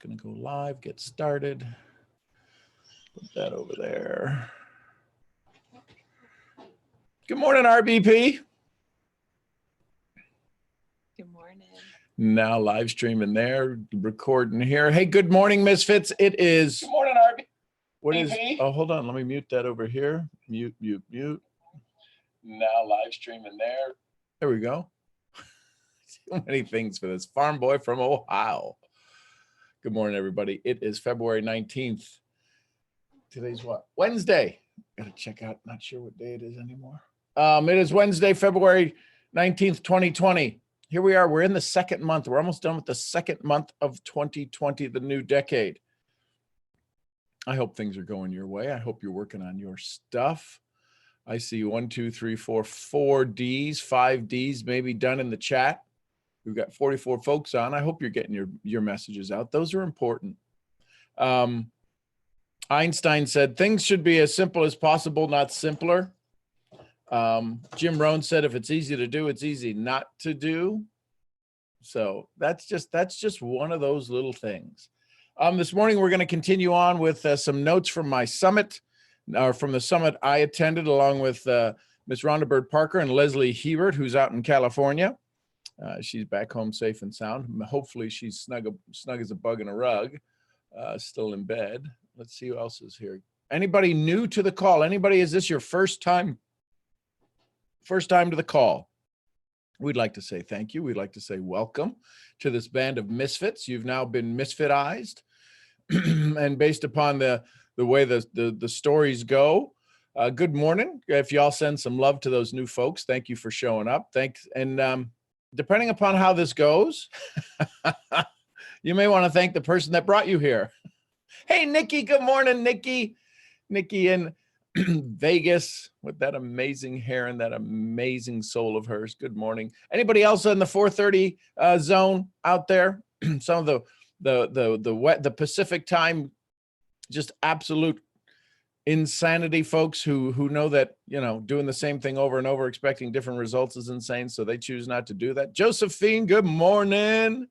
going to go live, get started. Put that over there. Good morning, RBP. Good morning. Now live streaming there, recording here. Hey, good morning, Misfits. It is. Good morning, RBP. What is? Oh, hold on. Let me mute that over here. Mute. Now live streaming there. There we go. So many things for this farm boy from Ohio. Good morning, everybody. It is February 19th. Today's what? Wednesday. Gotta check out. Not sure what day it is anymore. It is Wednesday, February 19th, 2020. Here we are. We're in the second month. We're almost done with the second month of 2020, the new decade. I hope things are going your way. I hope you're working on your stuff. I see 1, 2, 3, 4, 4 Ds, 5 Ds maybe done in the chat. We've got 44 folks on. I hope you're getting your messages out. Those are important. Einstein said, things should be as simple as possible, not simpler. Jim Rohn said, if it's easy to do, it's easy not to do. So that's just one of those little things. This morning, we're going to continue on with some notes from my summit, or from the summit I attended, along with Miss Rhonda Bird Parker and Leslie Hebert, who's out in California. She's back home safe and sound. Hopefully she's snug as a bug in a rug, still in bed. Let's see who else is here. Anybody new to the call? Anybody, is this your first time to the call? We'd like to say thank you. We'd like to say welcome to this band of misfits. You've now been misfitized. And based upon the way the stories go, good morning. If y'all send some love to those new folks, thank you for showing up. Thanks. And depending upon how this goes, you may want to thank the person that brought you here. Hey, Nikki, good morning, Nikki. Nikki in Vegas with that amazing hair and that amazing soul of hers. Good morning. Anybody else in the 4:30 zone out there? Some of the Pacific time, just absolute insanity folks who know that, doing the same thing over and over, expecting different results is insane. So they choose not to do that. Josephine, good morning.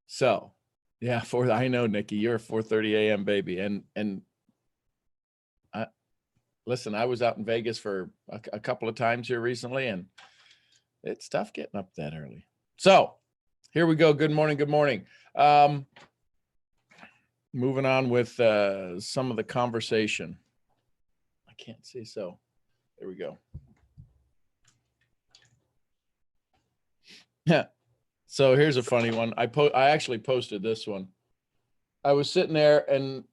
So yeah, I know, Nikki, you're a 4:30 a.m. baby. And listen, I was out in Vegas for a couple of times here recently, and it's tough getting up that early. So here we go. Good morning. Good morning. Moving on with some of the conversation. I can't see, so there we go. Yeah. So here's a funny one. I actually posted this one. I was sitting there and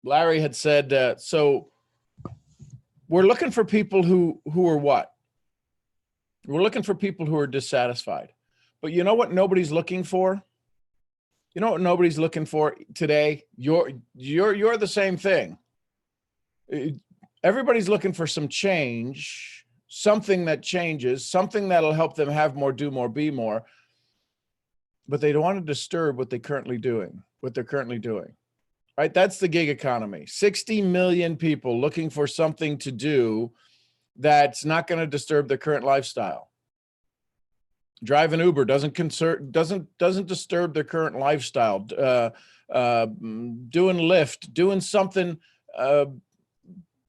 Larry had said, so we're looking for people who are what? We're looking for people who are dissatisfied. But you know what nobody's looking for? You know what nobody's looking for today? You're the same thing. Everybody's looking for some change, something that changes, something that'll help them have more, do more, be more. But they don't want to disturb what they're currently doing. Right? That's the gig economy. 60 million people looking for something to do that's not going to disturb their current lifestyle. Driving Uber doesn't disturb their current lifestyle. Doing Lyft, doing something,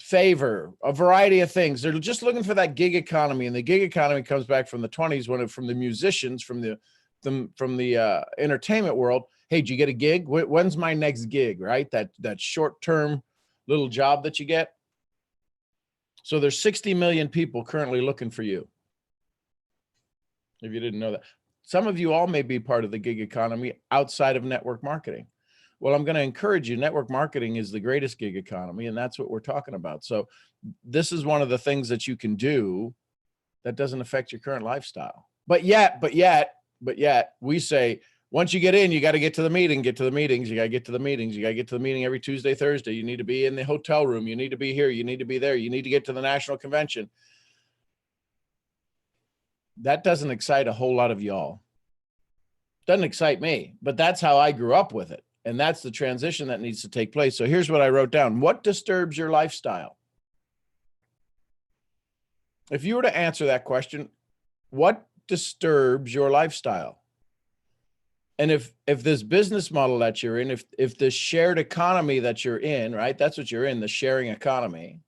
favor, a variety of things. They're just looking for that gig economy, and the gig economy comes back from the 20s from the musicians, from the entertainment world. Hey, did you get a gig? When's my next gig? Right, that short-term little job that you get. So there's 60 million people currently looking for you. If you didn't know that. Some of you all may be part of the gig economy outside of network marketing. Well, I'm going to encourage you. Network marketing is the greatest gig economy, and that's what we're talking about. So this is one of the things that you can do that doesn't affect your current lifestyle. But yet, we say, once you get in, you got to get to the meeting, you got to get to the meeting every Tuesday, Thursday. You need to be in the hotel room. You need to be here. You need to be there. You need to get to the national convention. That doesn't excite a whole lot of y'all. Doesn't excite me, but that's how I grew up with it. And that's the transition that needs to take place. So here's what I wrote down. What disturbs your lifestyle? If you were to answer that question, what disturbs your lifestyle? And if this business model that you're in, if the shared economy that you're in, right, that's what you're in, the sharing economy,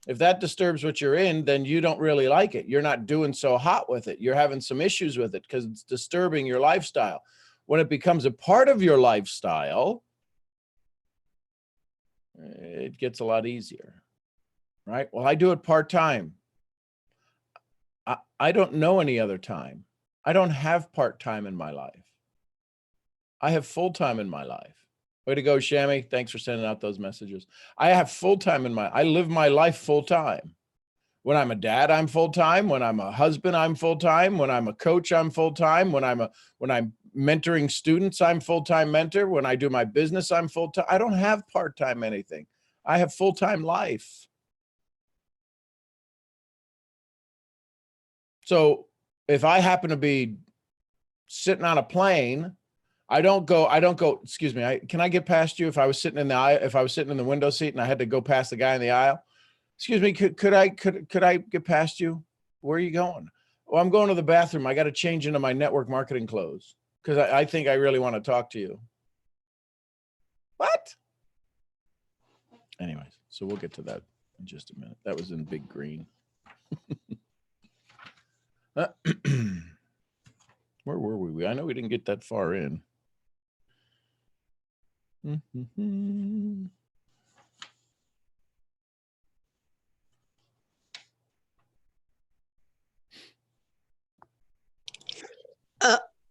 if that disturbs what you're in, then you don't really like it. You're not doing so hot with it. You're having some issues with it because it's disturbing your lifestyle. When it becomes a part of your lifestyle, it gets a lot easier, right? Well, I do it part-time. I don't know any other time. I don't have part-time in my life. I have full-time in my life. Way to go, Shammy. Thanks for sending out those messages. I have full-time I live my life full-time. When I'm a dad, I'm full-time. When I'm a husband, I'm full-time. When I'm a coach, I'm full-time. When I'm mentoring students, I'm full-time mentor. When I do my business, I'm full-time. I don't have part-time anything. I have full-time life. So if I happen to be sitting on a plane, I don't go, excuse me, can I get past you if I was sitting in the aisle, if I was sitting in the window seat and I had to go past the guy in the aisle? Excuse me, could I get past you? Where are you going? Well, I'm going to the bathroom. I got to change into my network marketing clothes because I think I really want to talk to you. What? Anyways, so we'll get to that in just a minute. That was in big green. Where were we? I know we didn't get that far in.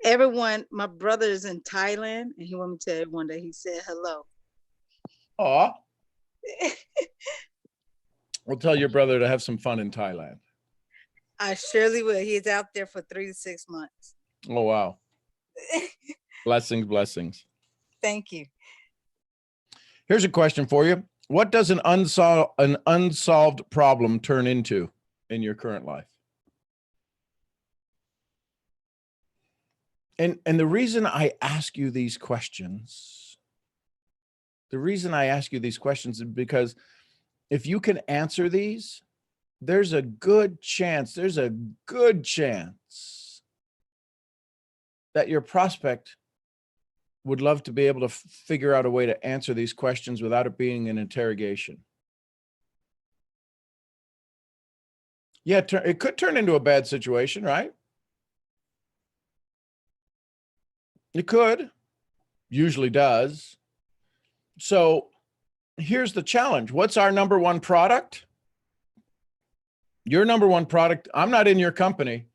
Everyone, my brother is in Thailand, and he wanted me to tell everyone that he said hello. Aw. We'll tell your brother to have some fun in Thailand. I surely will. He's out there for 3 to 6 months. Oh, wow. Blessings, blessings. Thank you. Here's a question for you. What does an unsolved problem turn into in your current life? And the reason I ask you these questions, is because if you can answer these, there's a good chance that your prospect would love to be able to figure out a way to answer these questions without it being an interrogation. Yeah, it could turn into a bad situation, right? It could, usually does. So here's the challenge. What's our number one product? Your number one product. I'm not in your company.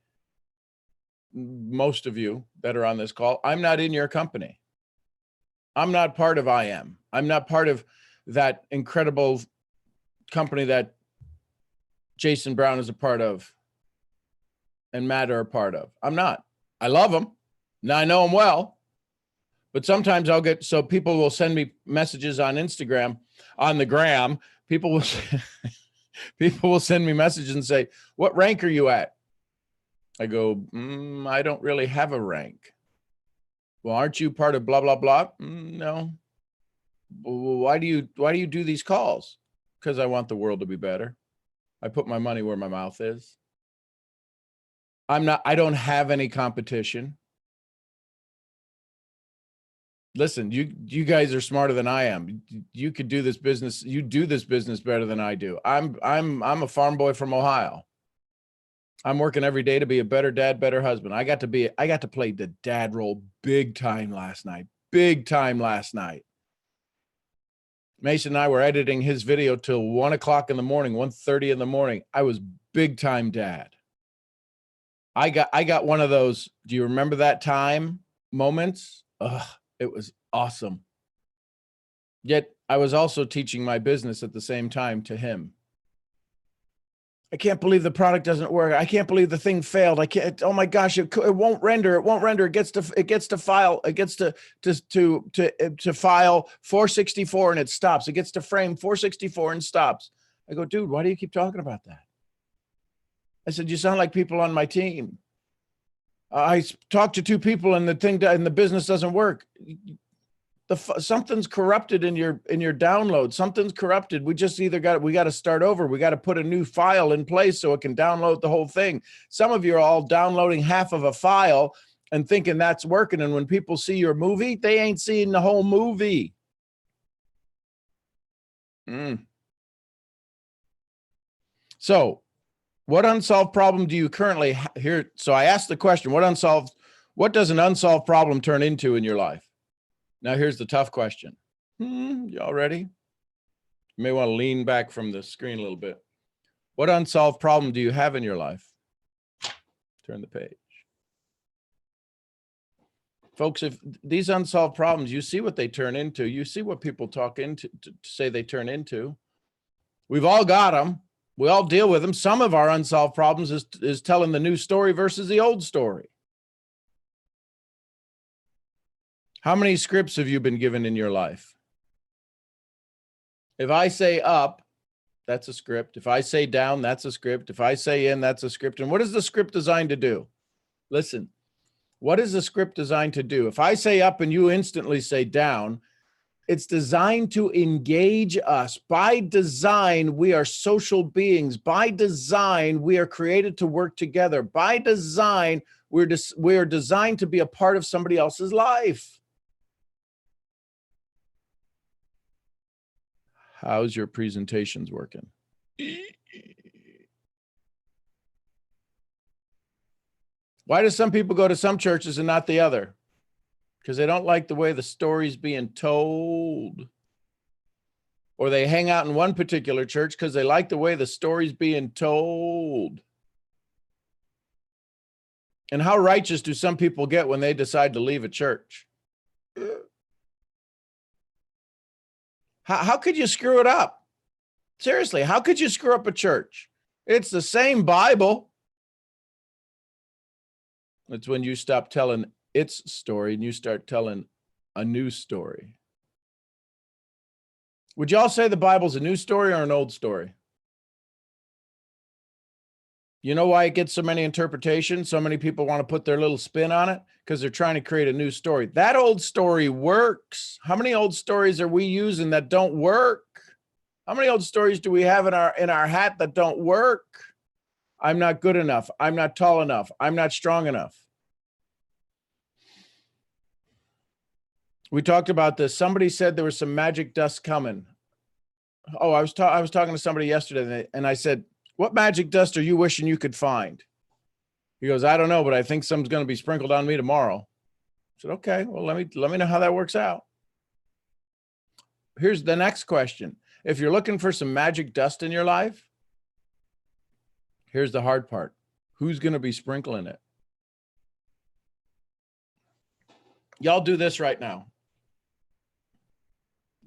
Most of you that are on this call, I'm not in your company. I'm not part of IM. I'm not part of that incredible company that Jason Brown is a part of and Matt are a part of. I'm not. I love them. Now I know them well, but sometimes so people will send me messages on Instagram, on the gram. People will send me messages and say, "What rank are you at?" I go, I don't really have a rank. Well, aren't you part of blah, blah, blah? No. Well, why do you do these calls? Because I want the world to be better. I put my money where my mouth is. I don't have any competition. Listen, you guys are smarter than I am. You could do this business. You do this business better than I do. I'm a farm boy from Ohio. I'm working every day to be a better dad, better husband. I got to play the dad role big time last night. Mason and I were editing his video till 1 o'clock in the morning, 1:30 in the morning. I was big time dad. I got one of those, do you remember that time moments? It was awesome. Yet I was also teaching my business at the same time to him. I can't believe the product doesn't work. I can't believe the thing failed. I can't. Oh my gosh! It won't render. It won't render. It gets to file. It gets to file 464 and it stops. It gets to frame 464 and stops. I go, dude, why do you keep talking about that? I said, you sound like people on my team. I talked to 2 people and the business doesn't work. Something's corrupted in your download. Something's corrupted. We just we got to start over. We got to put a new file in place so it can download the whole thing. Some of you are all downloading half of a file and thinking that's working. And when people see your movie, they ain't seeing the whole movie. So what unsolved problem do you currently here? So I asked the question, what does an unsolved problem turn into in your life? Now here's the tough question. Y'all ready? You may want to lean back from the screen a little bit. What unsolved problem do you have in your life? Turn the page. Folks, if these unsolved problems, you see what they turn into. You see what people talk into to say they turn into. We've all got them. We all deal with them. Some of our unsolved problems is telling the new story versus the old story. How many scripts have you been given in your life? If I say up, that's a script. If I say down, that's a script. If I say in, that's a script. And what is the script designed to do? Listen, what is the script designed to do? If I say up and you instantly say down, it's designed to engage us. By design, we are social beings. By design, we are created to work together. By design, we are designed to be a part of somebody else's life. How's your presentations working? Why do some people go to some churches and not the other? Because they don't like the way the story's being told. Or they hang out in one particular church because they like the way the story's being told. And how righteous do some people get when they decide to leave a church? How could you screw it up? Seriously, how could you screw up a church? It's the same Bible. It's when you stop telling its story and you start telling a new story. Would y'all say the Bible's a new story or an old story? You know why it gets so many interpretations? So many people want to put their little spin on it because they're trying to create a new story. That old story works. How many old stories are we using that don't work? How many old stories do we have in our hat that don't work? I'm not good enough. I'm not tall enough. I'm not strong enough. We talked about this. Somebody said there was some magic dust coming. Oh, I was talking to somebody yesterday and I said, what magic dust are you wishing you could find? He goes, I don't know, but I think some's going to be sprinkled on me tomorrow. I said, okay, well, let me know how that works out. Here's the next question. If you're looking for some magic dust in your life, here's the hard part. Who's going to be sprinkling it? Y'all do this right now.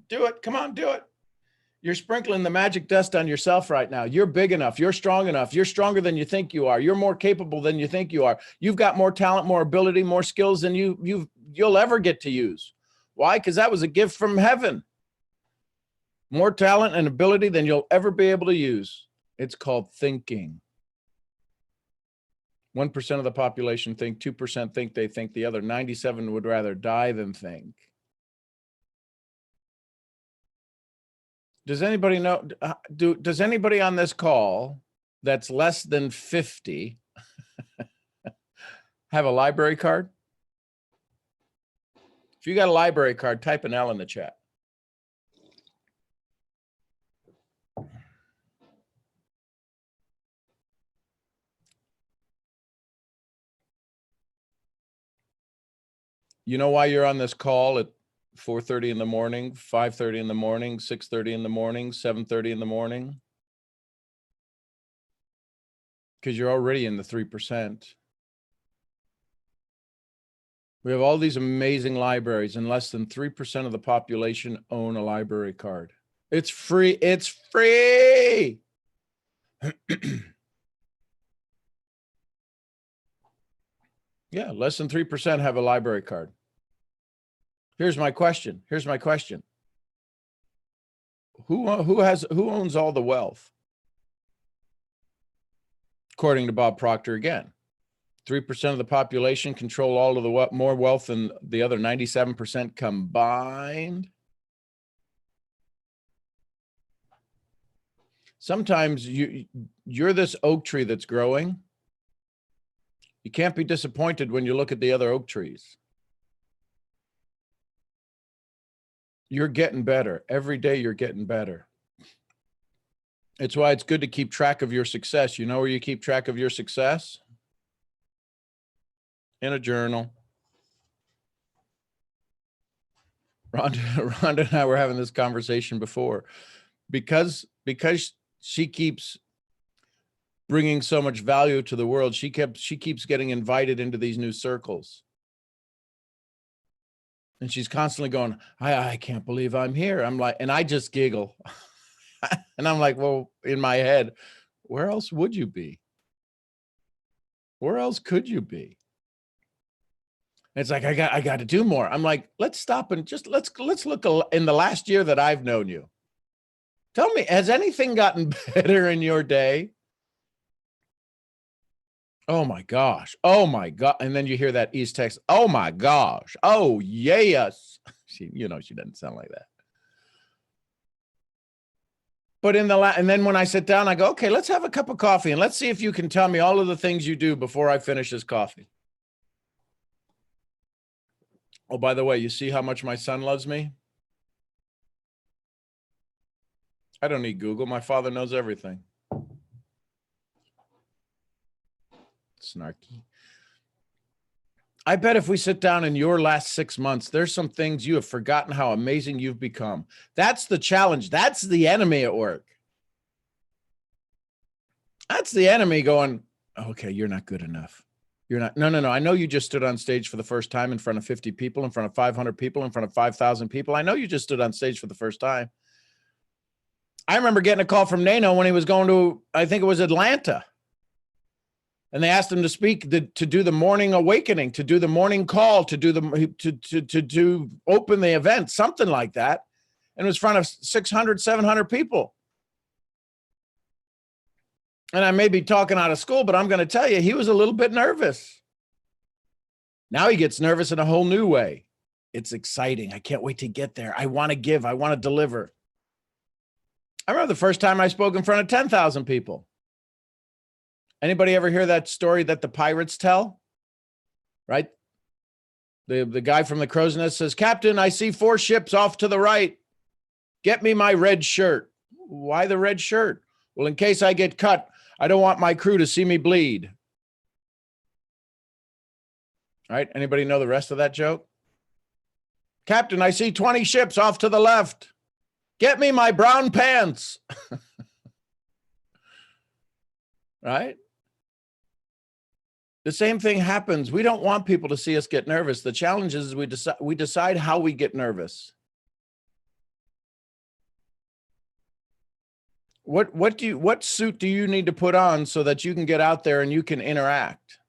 Do it. Come on, do it. You're sprinkling the magic dust on yourself right now. You're big enough. You're strong enough. You're stronger than you think you are. You're more capable than you think you are. You've got more talent, more ability, more skills than you'll ever get to use. Why? Because that was a gift from heaven. More talent and ability than you'll ever be able to use. It's called thinking. 1% of the population think, 2% think they think, the other 97 would rather die than think. Does anybody know, does anybody on this call that's less than 50 have a library card? If you got a library card, type an L in the chat. You know why you're on this call at 4:30 in the morning, 5:30 in the morning, 6:30 in the morning, 7:30 in the morning? Because you're already in the 3%. We have all these amazing libraries, and less than 3% of the population own a library card. It's free. It's free. Yeah, less than 3% have a library card. Here's my question. Who owns all the wealth? According to Bob Proctor again. 3% of the population control all of the more wealth than the other 97% combined. Sometimes you're this oak tree that's growing. You can't be disappointed when you look at the other oak trees. You're getting better. Every day you're getting better. It's why it's good to keep track of your success. You know where you keep track of your success? In a journal. Rhonda and I were having this conversation before. Because she keeps bringing so much value to the world, she keeps getting invited into these new circles. And she's constantly going, I can't believe I'm here. I'm like, and I just giggle. And I'm like, well, in my head, where else would you be? Where else could you be? And it's like, I got to do more. I'm like, let's stop and just let's look in the last year that I've known you. Tell me, has anything gotten better in your day? Oh my gosh. Oh my God. And then you hear that East Texas. Oh my gosh. Oh yes. She doesn't sound like that. But and then when I sit down, I go, okay, let's have a cup of coffee and let's see if you can tell me all of the things you do before I finish this coffee. Oh, by the way, you see how much my son loves me? I don't need Google. My father knows everything. Snarky. I bet if we sit down in your last 6 months, there's some things you have forgotten how amazing you've become. That's the challenge. That's the enemy at work. That's the enemy going, okay, you're not good enough. You're not. No. I know you just stood on stage for the first time in front of 50 people, in front of 500 people, in front of 5,000 people. I know you just stood on stage for the first time. I remember getting a call from Nano when he was going to, I think it was Atlanta. And they asked him to speak, to do the morning awakening, to do the morning call, to open the event, something like that. And it was in front of 600, 700 people. And I may be talking out of school, but I'm going to tell you, he was a little bit nervous. Now he gets nervous in a whole new way. It's exciting. I can't wait to get there. I want to give. I want to deliver. I remember the first time I spoke in front of 10,000 people. Anybody ever hear that story that the pirates tell? Right? The guy from the Crow's Nest says, Captain, I see 4 ships off to the right. Get me my red shirt. Why the red shirt? Well, in case I get cut, I don't want my crew to see me bleed. All right. Anybody know the rest of that joke? Captain, I see 20 ships off to the left. Get me my brown pants. Right? The same thing happens. We don't want people to see us get nervous. The challenge is we decide how we get nervous. What suit do you need to put on so that you can get out there and you can interact?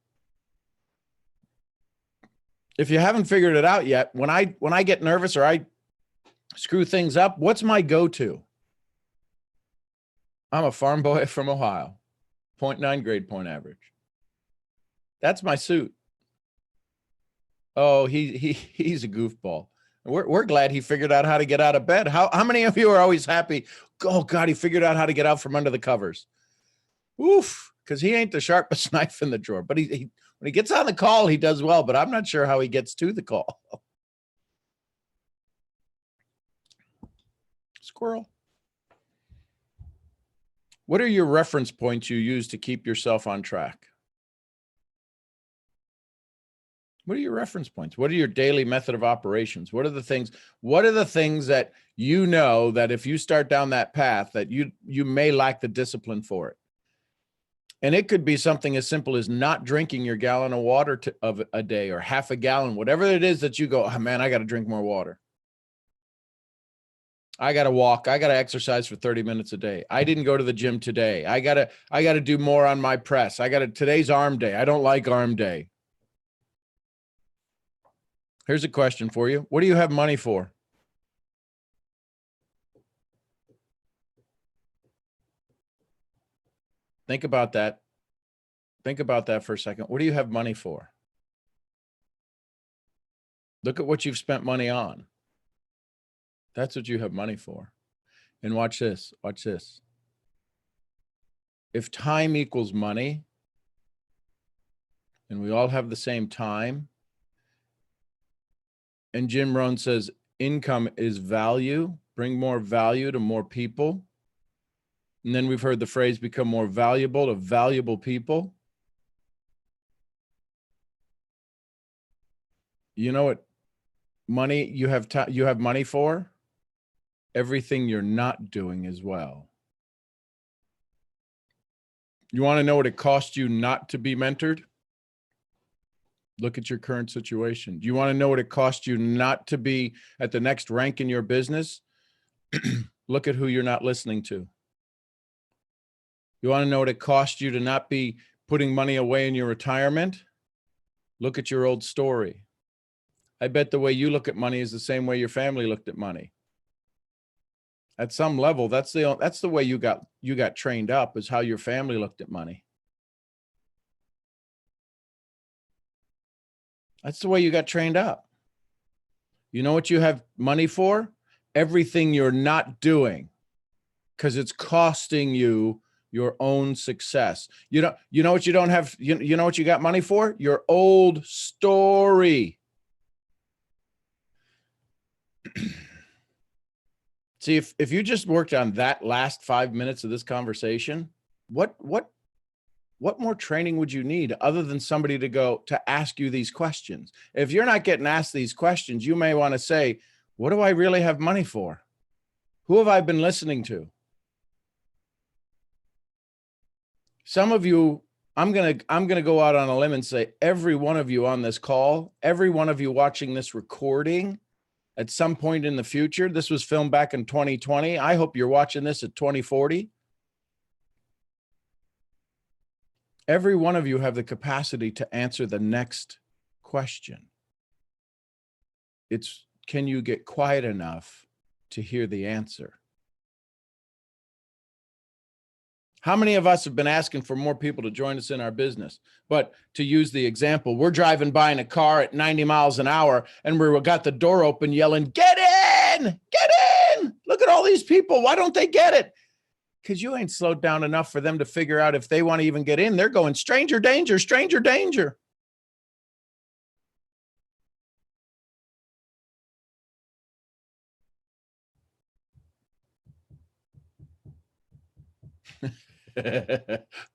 If you haven't figured it out yet, when I get nervous or I screw things up, what's my go-to? I'm a farm boy from Ohio, 0.9 grade point average. That's my suit. Oh, he's a goofball. We're glad he figured out how to get out of bed. How many of you are always happy? Oh God, he figured out how to get out from under the covers. Oof, because he ain't the sharpest knife in the drawer. But he when he gets on the call, he does well. But I'm not sure how he gets to the call. Squirrel. What are your reference points you use to keep yourself on track? What are your reference points? What are your daily method of operations? What are the things that you know that if you start down that path that you may lack the discipline for it? And it could be something as simple as not drinking your gallon of water of a day or half a gallon, whatever it is that you go, oh man, I got to drink more water. I got to walk. I got to exercise for 30 minutes a day. I didn't go to the gym today. I got to do more on my press. Today's arm day. I don't like arm day. Here's a question for you. What do you have money for? Think about that. Think about that for a second. What do you have money for? Look at what you've spent money on. That's what you have money for. And watch this. Watch this. If time equals money, and we all have the same time. And Jim Rohn says, income is value, bring more value to more people. And then we've heard the phrase become more valuable to valuable people. You know what money you have money for? Everything you're not doing as well. You want to know what it costs you not to be mentored? Look at your current situation. Do you want to know what it costs you not to be at the next rank in your business? Look at who you're not listening to. You want to know what it costs you to not be putting money away in your retirement? Look at your old story. I bet the way you look at money is the same way your family looked at money. At some level, that's the way you got trained up, is how your family looked at money. That's the way you got trained up. You know what you have money for? Everything you're not doing, because it's costing you your own success. You know what you don't have, you know what you got money for? Your old story. See, if you just worked on that last 5 minutes of this conversation, what more training would you need other than somebody to ask you these questions? If you're not getting asked these questions, you may want to say, what do I really have money for? Who have I been listening to? Some of you, I'm going to go out on a limb and say every one of you on this call, every one of you watching this recording at some point in the future, this was filmed back in 2020. I hope you're watching this at 2040. Every one of you have the capacity to answer the next question. It's, can you get quiet enough to hear the answer? How many of us have been asking for more people to join us in our business? But to use the example, we're driving by in a car at 90 miles an hour and we got the door open yelling, get in, get in. Look at all these people. Why don't they get it? Because you ain't slowed down enough for them to figure out if they want to even get in. They're going, stranger danger, stranger danger.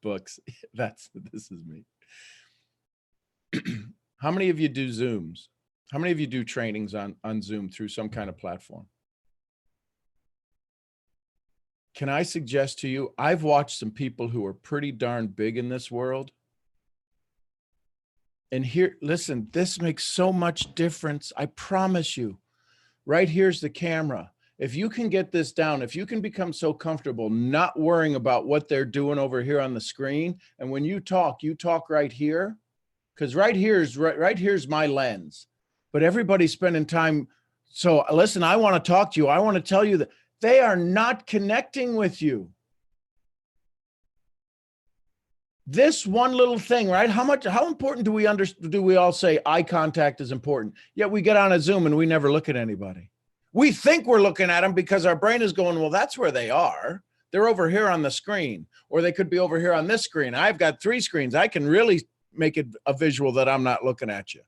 Books. This is me. How many of you do Zooms? How many of you do trainings on Zoom through some kind of platform? Can I suggest to you, I've watched some people who are pretty darn big in this world. And here, listen, this makes so much difference. I promise you. Right here's the camera. If you can get this down, if you can become so comfortable not worrying about what they're doing over here on the screen, and when you talk right here, because right here's my lens, but everybody's spending time. So listen, I want to talk to you. I want to tell you that they are not connecting with you. This one little thing, right? How important do we all say eye contact is important? Yet we get on a Zoom and we never look at anybody. We think we're looking at them because our brain is going, well, that's where they are. They're over here on the screen, or they could be over here on this screen. I've got 3 screens. I can really make it a visual that I'm not looking at you.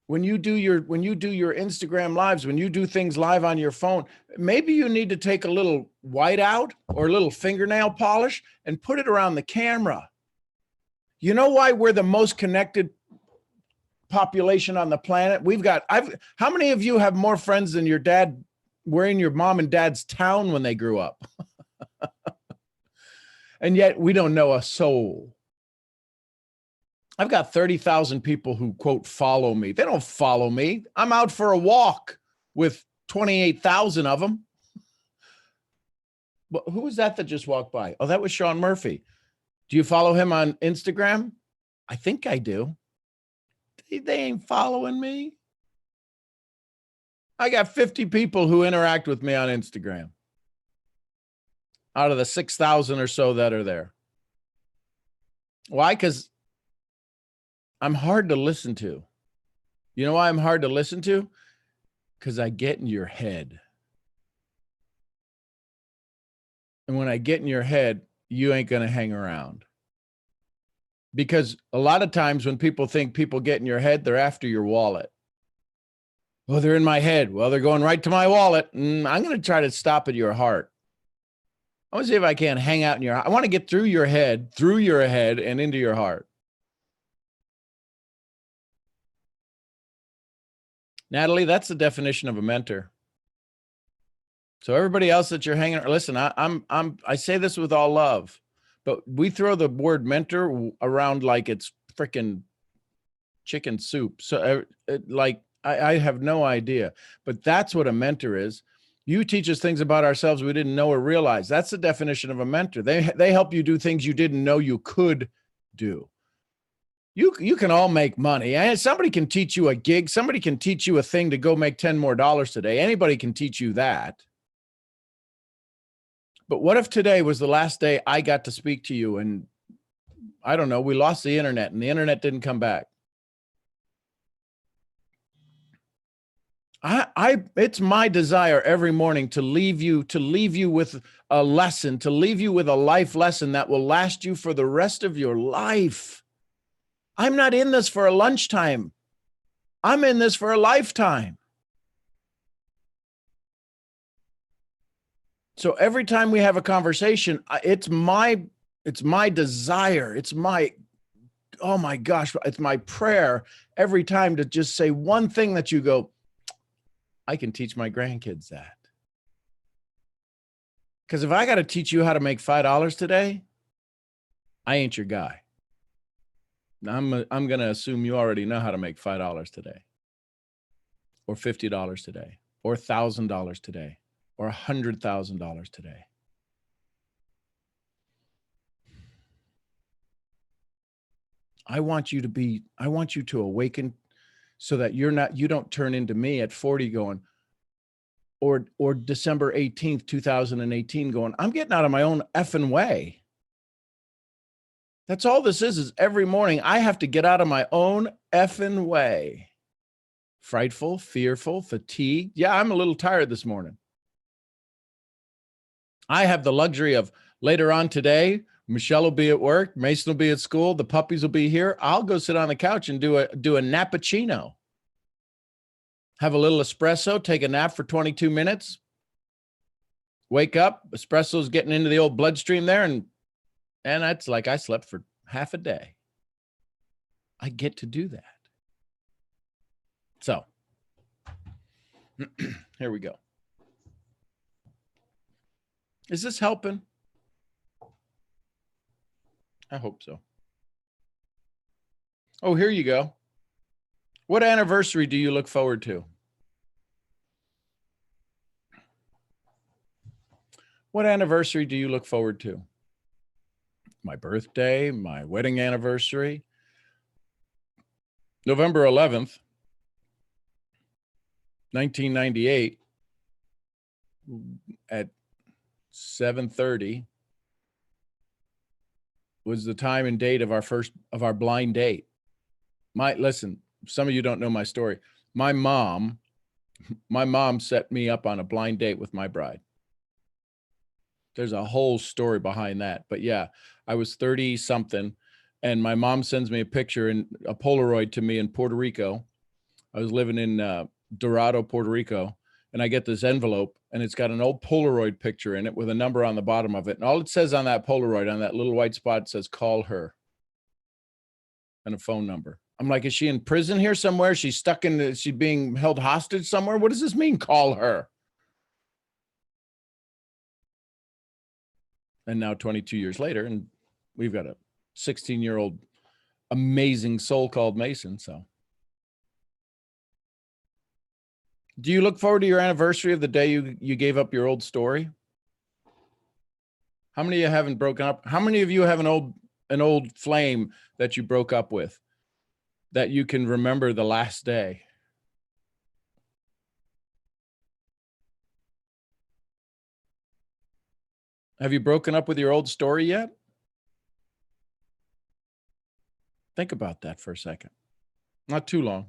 When you do your Instagram lives, when you do things live on your phone, maybe you need to take a little whiteout or a little fingernail polish and put it around the camera. You know why we're the most connected population on the planet? How many of you have more friends than your dad were in your mom and dad's town when they grew up? And yet we don't know a soul. I've got 30,000 people who, quote, follow me. They don't follow me. I'm out for a walk with 28,000 of them. But who was that just walked by? Oh, that was Sean Murphy. Do you follow him on Instagram? I think I do. They ain't following me. I got 50 people who interact with me on Instagram out of the 6,000 or so that are there. Why? Because I'm hard to listen to. You know why I'm hard to listen to? Because I get in your head. And when I get in your head, you ain't going to hang around. Because a lot of times when people think people get in your head, they're after your wallet. Well, they're in my head. Well, they're going right to my wallet. I'm going to try to stop at your heart. I want to see if I can hang out in your heart. I want to get through your head, and into your heart. Natalie, that's the definition of a mentor. So everybody else that you're hanging, listen, I say this with all love, but we throw the word mentor around like it's freaking chicken soup. So I have no idea, but that's what a mentor is. You teach us things about ourselves we didn't know or realize. That's the definition of a mentor. They help you do things you didn't know you could do. You can all make money. And somebody can teach you a gig. Somebody can teach you a thing to go make $10 more today. Anybody can teach you that. But what if today was the last day I got to speak to you and I don't know, we lost the internet and the internet didn't come back? It's my desire every morning to leave you with a lesson, to leave you with a life lesson that will last you for the rest of your life. I'm not in this for a lunchtime. I'm in this for a lifetime. So every time we have a conversation, it's my desire. It's my, oh my gosh, it's my prayer every time to just say one thing that you go, I can teach my grandkids that. Because if I got to teach you how to make $5 today, I ain't your guy. I'm going to assume you already know how to make $5 today, or $50 today, or $1,000 today, or $100,000 today. I want you to awaken so that you don't turn into me at 40 going, or December 18th, 2018 going, I'm getting out of my own effing way. That's all this is every morning I have to get out of my own effing way. Frightful, fearful, fatigued. Yeah, I'm a little tired this morning. I have the luxury of later on today, Michelle will be at work, Mason will be at school, the puppies will be here. I'll go sit on the couch and do a nappuccino. Have a little espresso, take a nap for 22 minutes, wake up, espresso's getting into the old bloodstream there, and that's like I slept for half a day. I get to do that. So here we go. Is this helping? I hope so. Oh, here you go. What anniversary do you look forward to? What anniversary do you look forward to? My birthday, my wedding anniversary. November 11th, 1998 at 7:30 was the time and date of our blind date. Listen, some of you don't know my story. My mom set me up on a blind date with my bride. There's a whole story behind that. But yeah, I was 30 something and my mom sends me a picture and a Polaroid to me in Puerto Rico. I was living in Dorado, Puerto Rico, and I get this envelope and it's got an old Polaroid picture in it with a number on the bottom of it. And all it says on that Polaroid, on that little white spot, says, call her, and a phone number. I'm like, is she in prison here somewhere? She's stuck is she being held hostage somewhere? What does this mean? Call her. And now 22 years later, and we've got a 16-year-old amazing soul called Mason. So do you look forward to your anniversary of the day you gave up your old story? How many of you haven't broken up? How many of you have an old flame that you broke up with that you can remember the last day? Have you broken up with your old story yet? Think about that for a second. Not too long.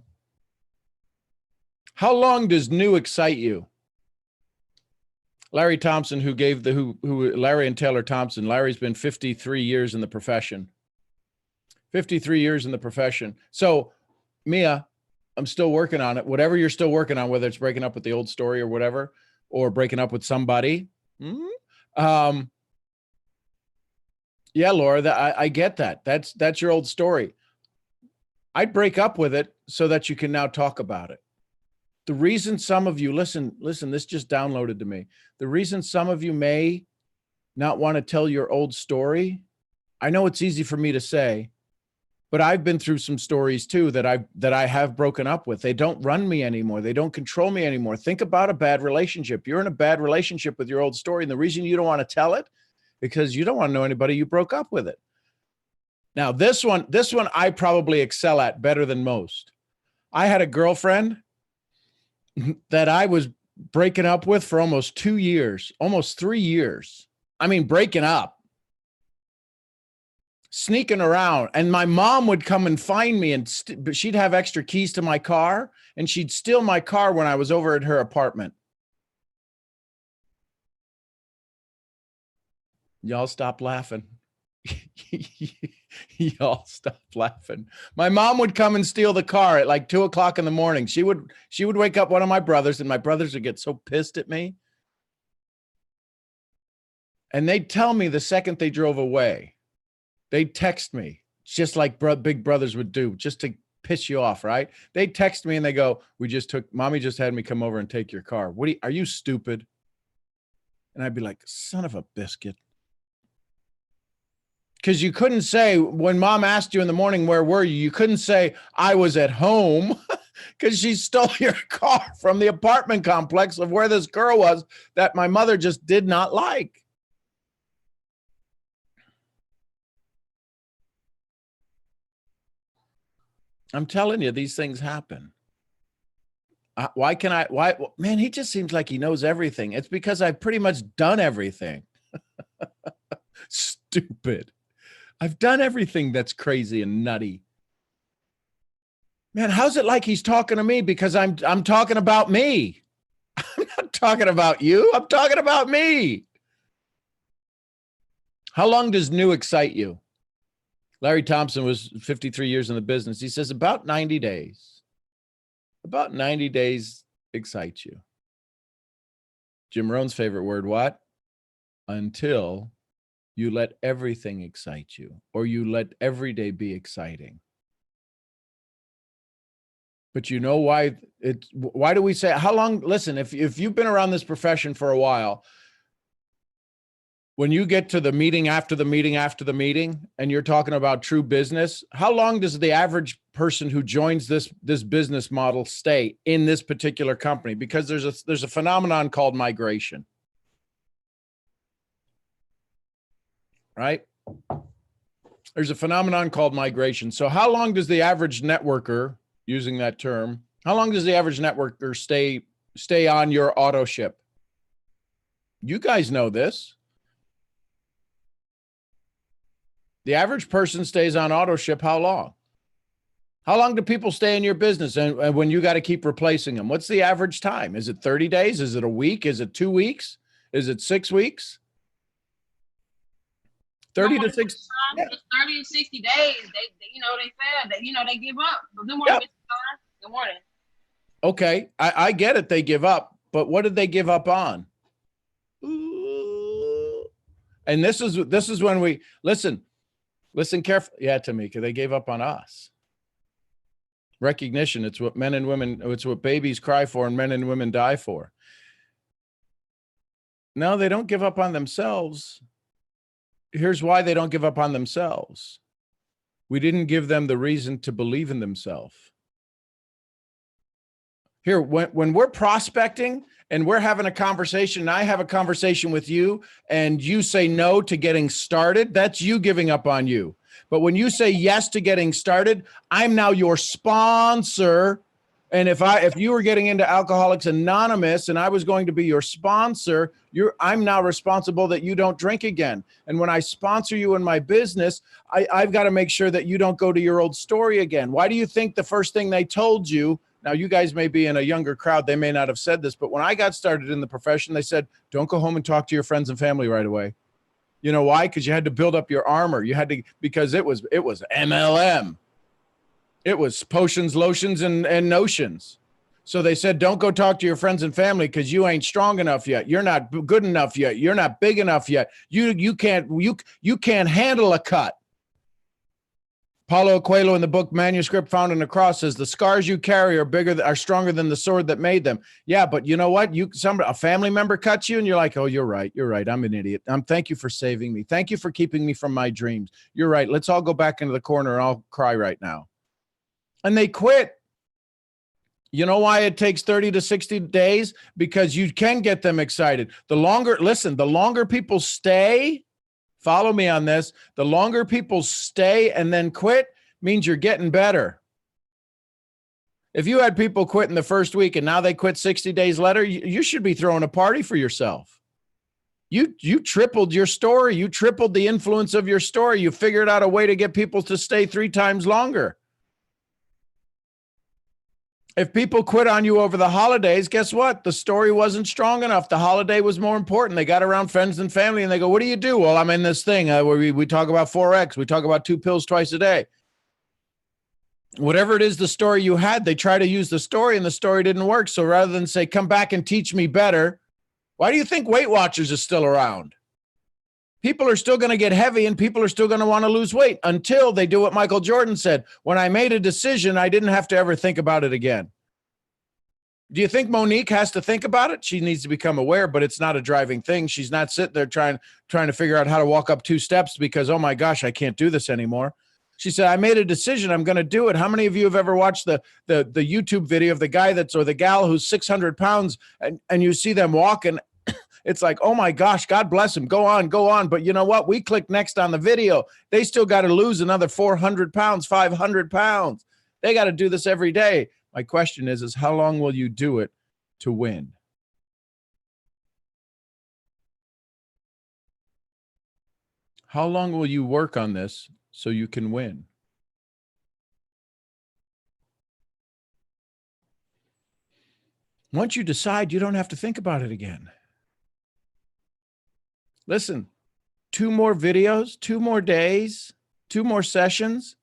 How long does new excite you? Larry Thompson, who gave who Larry and Taylor Thompson. Larry's been 53 years in the profession. 53 years in the profession. So, Mia, I'm still working on it. Whatever you're still working on, whether it's breaking up with the old story or whatever, or breaking up with somebody. Yeah, Laura, I get that. That's your old story. I'd break up with it so that you can now talk about it. The reason some of you, listen, this just downloaded to me. The reason some of you may not want to tell your old story, I know it's easy for me to say, but I've been through some stories too that I have broken up with. They don't run me anymore. They don't control me anymore. Think about a bad relationship. You're in a bad relationship with your old story. And the reason you don't want to tell it, because you don't want to know anybody you broke up with it. Now, this one I probably excel at better than most. I had a girlfriend that I was breaking up with for almost 2 years, almost 3 years. I mean, breaking up, sneaking around. And my mom would come and find me, and she'd have extra keys to my car, and she'd steal my car when I was over at her apartment. Y'all stop laughing. Y'all stop laughing. My mom would come and steal the car at like 2 o'clock in the morning. She would wake up one of my brothers, and my brothers would get so pissed at me. And they'd tell me the second they drove away, they'd text me just like big brothers would do, just to piss you off, right? They'd text me and they go, Mommy just had me come over and take your car. Are you stupid? And I'd be like, son of a biscuit. Because you couldn't say, when Mom asked you in the morning, where were you? You couldn't say, I was at home, because she stole your car from the apartment complex of where this girl was that my mother just did not like. I'm telling you, these things happen. Man, he just seems like he knows everything. It's because I've pretty much done everything. Stupid. I've done everything that's crazy and nutty. Man, how's it like he's talking to me? Because I'm talking about me. I'm not talking about you. I'm talking about me. How long does new excite you? Larry Thompson was 53 years in the business. He says about 90 days. About 90 days excites you. Jim Rohn's favorite word, what? Until you let everything excite you, or you let every day be exciting. But you know why do we say, how long? Listen, if you've been around this profession for a while, when you get to the meeting after the meeting after the meeting, and you're talking about true business, how long does the average person who joins this business model stay in this particular company? Because there's a phenomenon called migration. Right? There's a phenomenon called migration. So how long does the average networker, using that term, how long does the average networker stay on your auto ship? You guys know this. The average person stays on auto ship how long? How long do people stay in your business and when you got to keep replacing them? What's the average time? Is it 30 days? Is it a week? Is it 2 weeks? Is it 6 weeks? 30 to 60. Yeah. 30 to 60 days. They fail. They give up. But good morning, Mr. Carr. Good morning. Okay, I get it. They give up, but what did they give up on? Ooh. And this is when we listen carefully. Yeah, Tamika, they gave up on us. Recognition. It's what men and women. It's what babies cry for, and men and women die for. No, they don't give up on themselves. Here's why they don't give up on themselves. We didn't give them the reason to believe in themselves. Here, when we're prospecting and we're having a conversation, and I have a conversation with you, and you say no to getting started, that's you giving up on you. But when you say yes to getting started, I'm now your sponsor. And if you were getting into Alcoholics Anonymous and I was going to be your sponsor, I'm now responsible that you don't drink again. And when I sponsor you in my business, I've got to make sure that you don't go to your old story again. Why do you think the first thing they told you Now, you guys may be in a younger crowd. They may not have said this, but when I got started in the profession, they said, don't go home and talk to your friends and family right away. You know why? Because you had to build up your armor. You had to, because it was MLM. It was potions, lotions, and notions. So they said, don't go talk to your friends and family because you ain't strong enough yet. You're not good enough yet. You're not big enough yet. You can't handle a cut. Paulo Coelho in the book Manuscript Found in the Cross says the scars you carry are stronger than the sword that made them. Yeah, but you know what? A family member cuts you and you're like, oh, you're right. I'm an idiot. Thank you for saving me. Thank you for keeping me from my dreams. You're right. Let's all go back into the corner and I'll cry right now. And they quit. You know why it takes 30 to 60 days? Because you can get them excited. The longer people stay, follow me on this, the longer people stay and then quit means you're getting better. If you had people quit in the first week and now they quit 60 days later, you should be throwing a party for yourself. You tripled your story. You tripled the influence of your story. You figured out a way to get people to stay 3 times longer. If people quit on you over the holidays, guess what? The story wasn't strong enough. The holiday was more important. They got around friends and family and they go, what do you do? Well, I'm in this thing where we talk about Forex. We talk about 2 pills twice a day. Whatever it is, the story you had, they try to use the story and the story didn't work. So rather than say, come back and teach me better, why do you think Weight Watchers is still around? People are still going to get heavy and people are still going to want to lose weight until they do what Michael Jordan said. When I made a decision, I didn't have to ever think about it again. Do you think Monique has to think about it? She needs to become aware, but it's not a driving thing. She's not sitting there trying to figure out how to walk up 2 steps because, oh my gosh, I can't do this anymore. She said, I made a decision. I'm going to do it. How many of you have ever watched the YouTube video of the guy or the gal who's 600 pounds and you see them walking? It's like, oh my gosh, God bless him. Go on. But you know what? We click next on the video. They still got to lose another 400 pounds, 500 pounds. They got to do this every day. My question is how long will you do it to win? How long will you work on this so you can win? Once you decide, you don't have to think about it again. Listen, 2 more videos, 2 more days, 2 more sessions,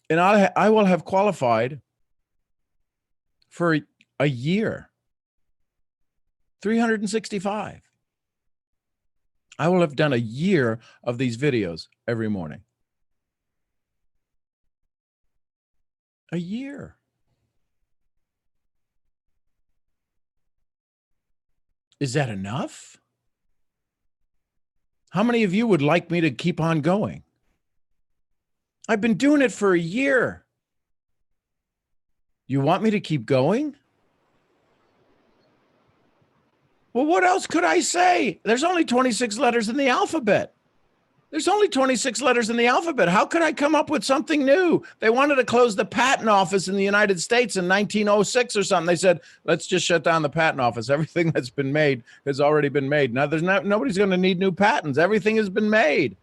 and I will have qualified for a year, 365. I will have done a year of these videos every morning. A year. Is that enough? How many of you would like me to keep on going? I've been doing it for a year. You want me to keep going? Well, what else could I say? There's only 26 letters in the alphabet. How could I come up with something new? They wanted to close the patent office in the United States in 1906 or something. They said, let's just shut down the patent office. Everything that's been made has already been made. Now nobody's going to need new patents. Everything has been made.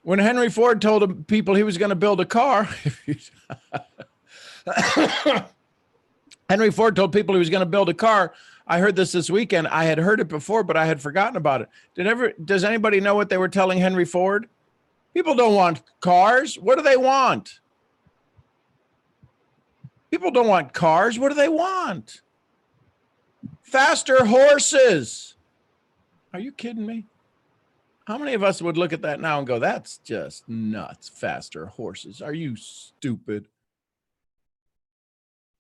When Henry Ford told people he was going to build a car, Henry Ford told people he was going to build a car. I heard this weekend. I had heard it before, but I had forgotten about it. Does anybody know what they were telling Henry Ford? People don't want cars. What do they want? People don't want cars. What do they want? Faster horses. Are you kidding me? How many of us would look at that now and go, that's just nuts. Faster horses. Are you stupid?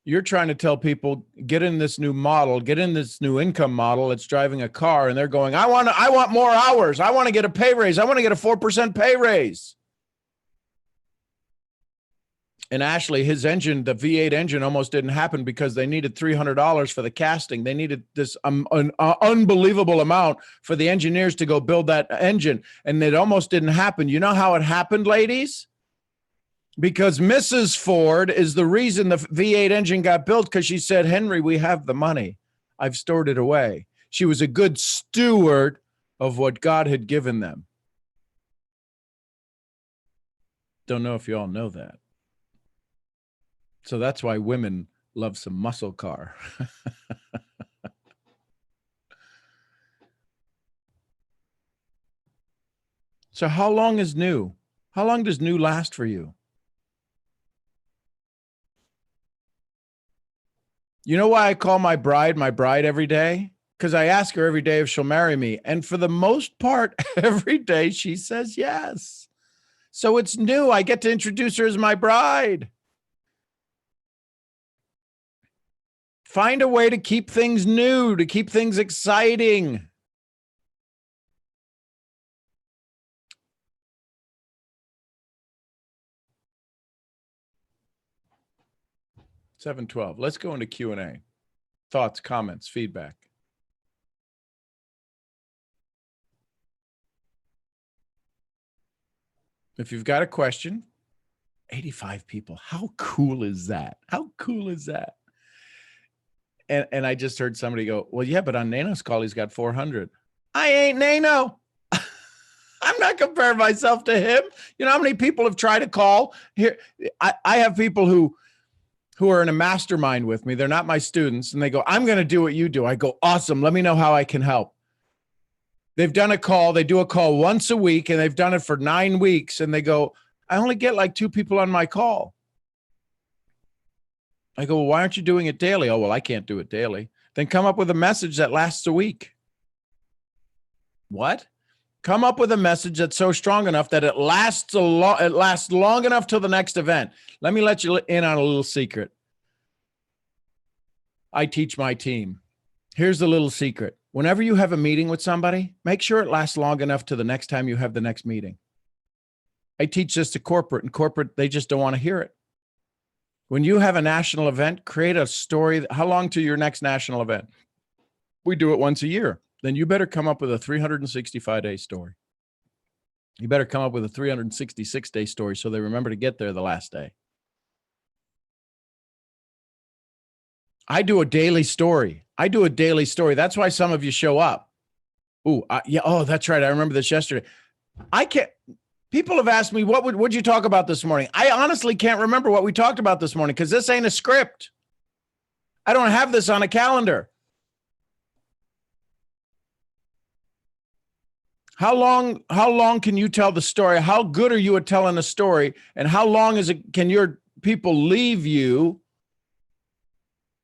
You're trying to tell people, get in this new model, get in this new income model. It's driving a car and they're going, I want more hours. I want to get a pay raise. I want to get a 4% pay raise. And Ashley, his engine, the V8 engine almost didn't happen because they needed $300 for the casting. They needed this an unbelievable amount for the engineers to go build that engine. And it almost didn't happen. You know how it happened, ladies? Because Mrs. Ford is the reason the V8 engine got built, because she said, Henry, we have the money. I've stored it away. She was a good steward of what God had given them. Don't know if you all know that. So that's why women love some muscle car. So how long is new? How long does new last for you? You know why I call my bride every day? Because I ask her every day if she'll marry me. And for the most part, every day she says yes. So it's new. I get to introduce her as my bride. Find a way to keep things new, to keep things exciting. $7:12. Let's go into Q&A. Thoughts, comments, feedback. If you've got a question, 85 people. How cool is that? How cool is that? And I just heard somebody go, well, yeah, but on Nano's call, he's got 400. I ain't Nano. I'm not comparing myself to him. You know how many people have tried to call here? I have people who are in a mastermind with me. They're not my students. And they go, I'm going to do what you do. I go, awesome. Let me know how I can help. They've done a call. They do a call once a week and they've done it for 9 weeks. And they go, I only get like 2 people on my call. I go, well, why aren't you doing it daily? Oh, well, I can't do it daily. Then come up with a message that lasts a week. What? Come up with a message that's so strong enough that it lasts long enough till the next event. Let me let you in on a little secret. I teach my team. Here's the little secret. Whenever you have a meeting with somebody, make sure it lasts long enough to the next time you have the next meeting. I teach this to corporate, and corporate, they just don't want to hear it. When you have a national event, create a story. How long to your next national event? We do it once a year. Then you better come up with a 365-day story. You better come up with a 366-day story so they remember to get there the last day. I do a daily story. That's why some of you show up. Yeah. Oh, that's right. I remember this yesterday. People have asked me, what'd you talk about this morning? I honestly can't remember what we talked about this morning because this ain't a script. I don't have this on a calendar. How long can you tell the story? How good are you at telling a story? And how long can your people leave you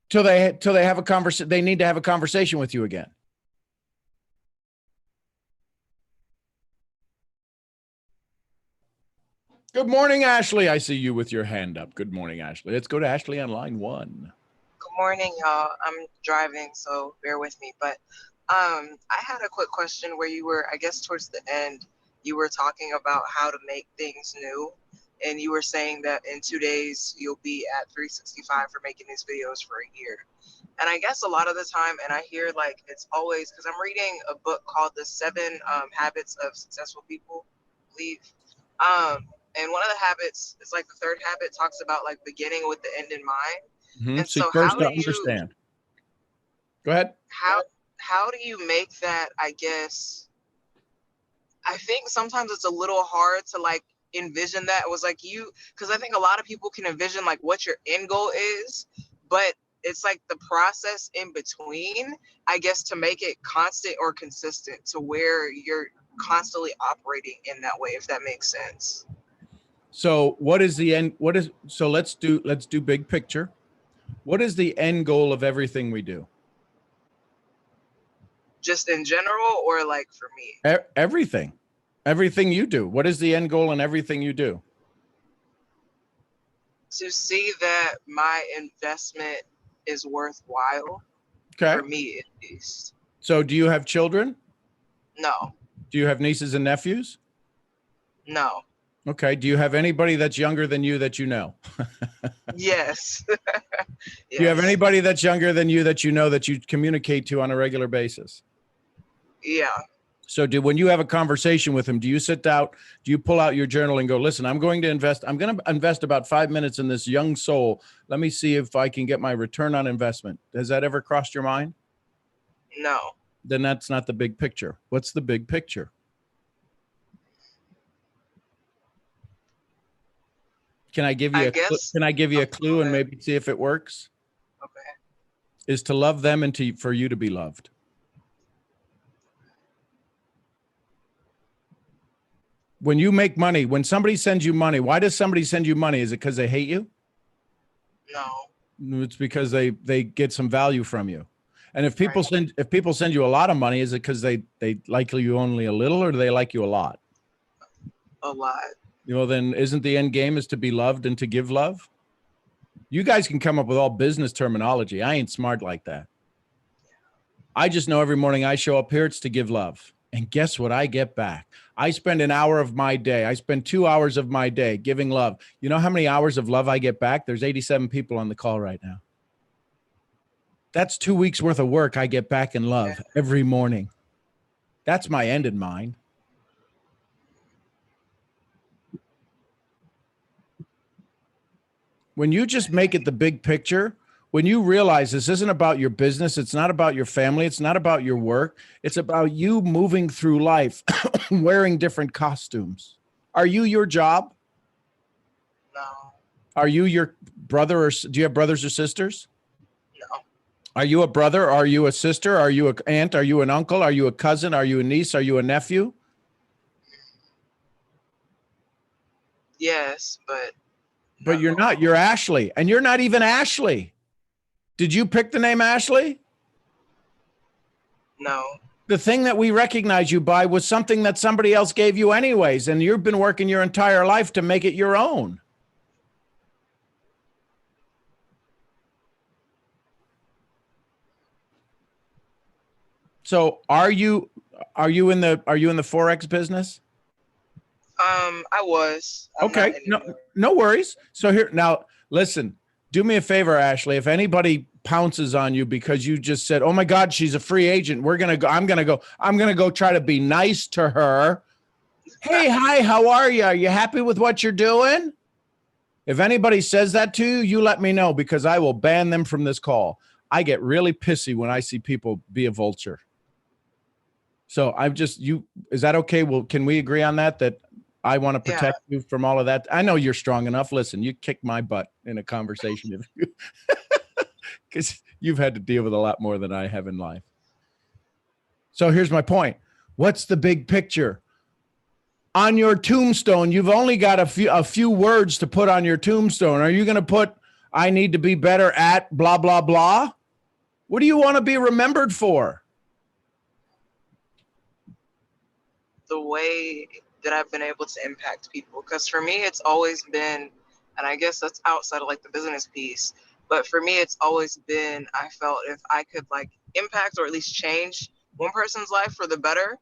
till they have a conversation? They need to have a conversation with you again. Good morning, Ashley. I see you with your hand up. Good morning, Ashley. Let's go to Ashley on line 1. Good morning, y'all. I'm driving, so bear with me. But I had a quick question where you were, I guess towards the end, you were talking about how to make things new. And you were saying that in 2 days, you'll be at 365 for making these videos for a year. And I guess a lot of the time, and I hear like it's always, because I'm reading a book called The 7 Habits of Successful People, I believe. And one of the habits, it's like the third habit, talks about like beginning with the end in mind. Mm-hmm. And See, so first how to do you understand. Go ahead. how do you make that? I guess I think sometimes it's a little hard to like envision that. It was like because I think a lot of people can envision like what your end goal is, but it's like the process in between, I guess, to make it constant or consistent to where you're constantly operating in that way, if that makes sense. So what is the end? So let's do big picture. What is the end goal of everything we do? Just in general, or like for me? Everything you do. What is the end goal in everything you do? To see that my investment is worthwhile. Okay. For me, at least. So do you have children? No. Do you have nieces and nephews? No. Okay. Do you have anybody that's younger than you that you know? Yes. Do you have anybody that's younger than you that you know that you communicate to on a regular basis? Yeah. So when you have a conversation with him, do you sit down, do you pull out your journal and go, listen, I'm going to invest about 5 minutes in this young soul. Let me see if I can get my return on investment. Has that ever crossed your mind? No. Then that's not the big picture. What's the big picture? Can I give you I a guess. can I give you a clue and Okay. maybe see if it works? Okay. Is to love them and for you to be loved. When you make money, when somebody sends you money, why does somebody send you money? Is it because they hate you? No. It's because they get some value from you. And if people Right. send you a lot of money, is it because they like you only a little, or do they like you a lot? A lot. Then isn't the end game is to be loved and to give love? You guys can come up with all business terminology. I ain't smart like that. I just know every morning I show up here, it's to give love. And guess what I get back? I spend an hour of my day. I spend 2 hours of my day giving love. You know how many hours of love I get back? There's 87 people on the call right now. That's 2 weeks worth of work I get back in love every morning. That's my end in mind. When you just make it the big picture, when you realize this isn't about your business, it's not about your family, it's not about your work, it's about you moving through life wearing different costumes. Are you your job? No. Are you your brother, or do you have brothers or sisters? No. Are you a brother? Are you a sister? Are you an aunt? Are you an uncle? Are you a cousin? Are you a niece? Are you a nephew? Yes, but You're not. You're Ashley, and you're not even Ashley. Did you pick the name Ashley? No. The thing that we recognize you by was something that somebody else gave you anyways, and you've been working your entire life to make it your own. So are you in the Forex business? I was. I'm not Okay. anymore. No worries. So here now, listen, do me a favor, Ashley. If anybody pounces on you because you just said, "Oh my God, she's a free agent," I'm gonna go try to be nice to her. Hey, hi, how are you? Are you happy with what you're doing? If anybody says that to you, you let me know, because I will ban them from this call. I get really pissy when I see people be a vulture. So is that okay? Well, can we agree on that? That I want to protect you from all of that. I know you're strong enough. Listen, you kick my butt in a conversation because you've had to deal with a lot more than I have in life. So here's my point. What's the big picture? On your tombstone, you've only got a few words to put on your tombstone. Are you going to put, "I need to be better at blah, blah, blah"? What do you want to be remembered for? The way that I've been able to impact people. Because for me, it's always been, and I guess that's outside of like the business piece, but for me, it's always been, I felt if I could like impact or at least change one person's life for the better,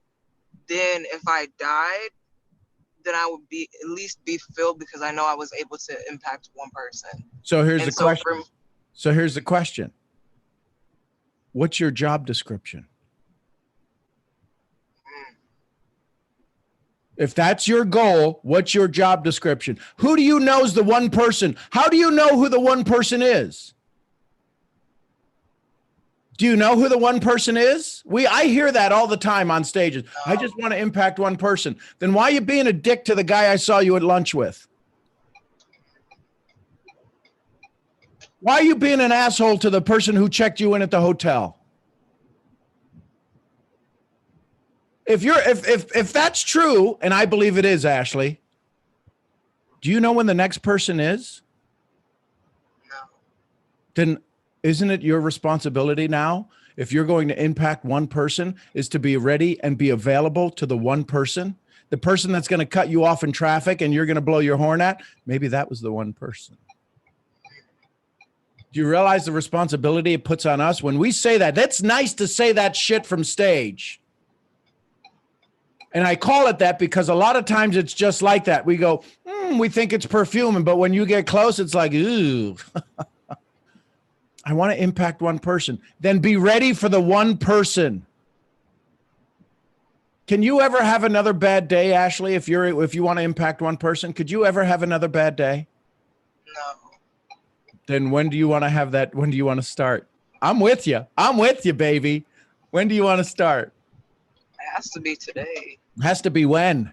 then if I died, then I would be at least be fulfilled because I know I was able to impact one person. So here's the question. So here's the question. What's your job description? If that's your goal, what's your job description? Who do you know is the one person? How do you know who the one person is? Do you know who the one person is? I hear that all the time on stages. I just want to impact one person. Then why are you being a dick to the guy I saw you at lunch with? Why are you being an asshole to the person who checked you in at the hotel? If that's true, and I believe it is, Ashley, do you know when the next person is? No. Then isn't it your responsibility now, if you're going to impact one person, is to be ready and be available to the one person? The person that's going to cut you off in traffic and you're going to blow your horn at, maybe that was the one person. Do you realize the responsibility it puts on us when we say that? That's nice to say that shit from stage. And I call it that because a lot of times it's just like that. We go, we think it's perfume, but when you get close, it's like, ooh. I want to impact one person. Then be ready for the one person. Can you ever have another bad day, Ashley? If you want to impact one person, could you ever have another bad day? No. Then when do you want to have that? When do you want to start? I'm with you. I'm with you, baby. When do you want to start? It has to be today. Has to be when?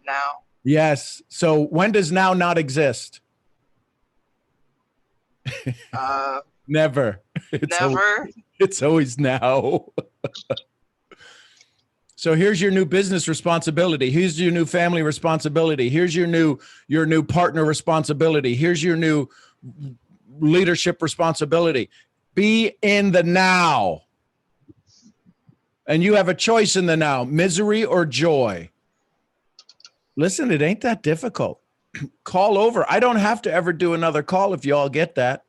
Now. Yes. So when does now not exist? Never. Never. It's always now. So here's your new business responsibility. Here's your new family responsibility. Here's your new partner responsibility. Here's your new leadership responsibility. Be in the now. And you have a choice in the now, misery or joy. Listen, it ain't that difficult. Call over. I don't have to ever do another call if you all get that.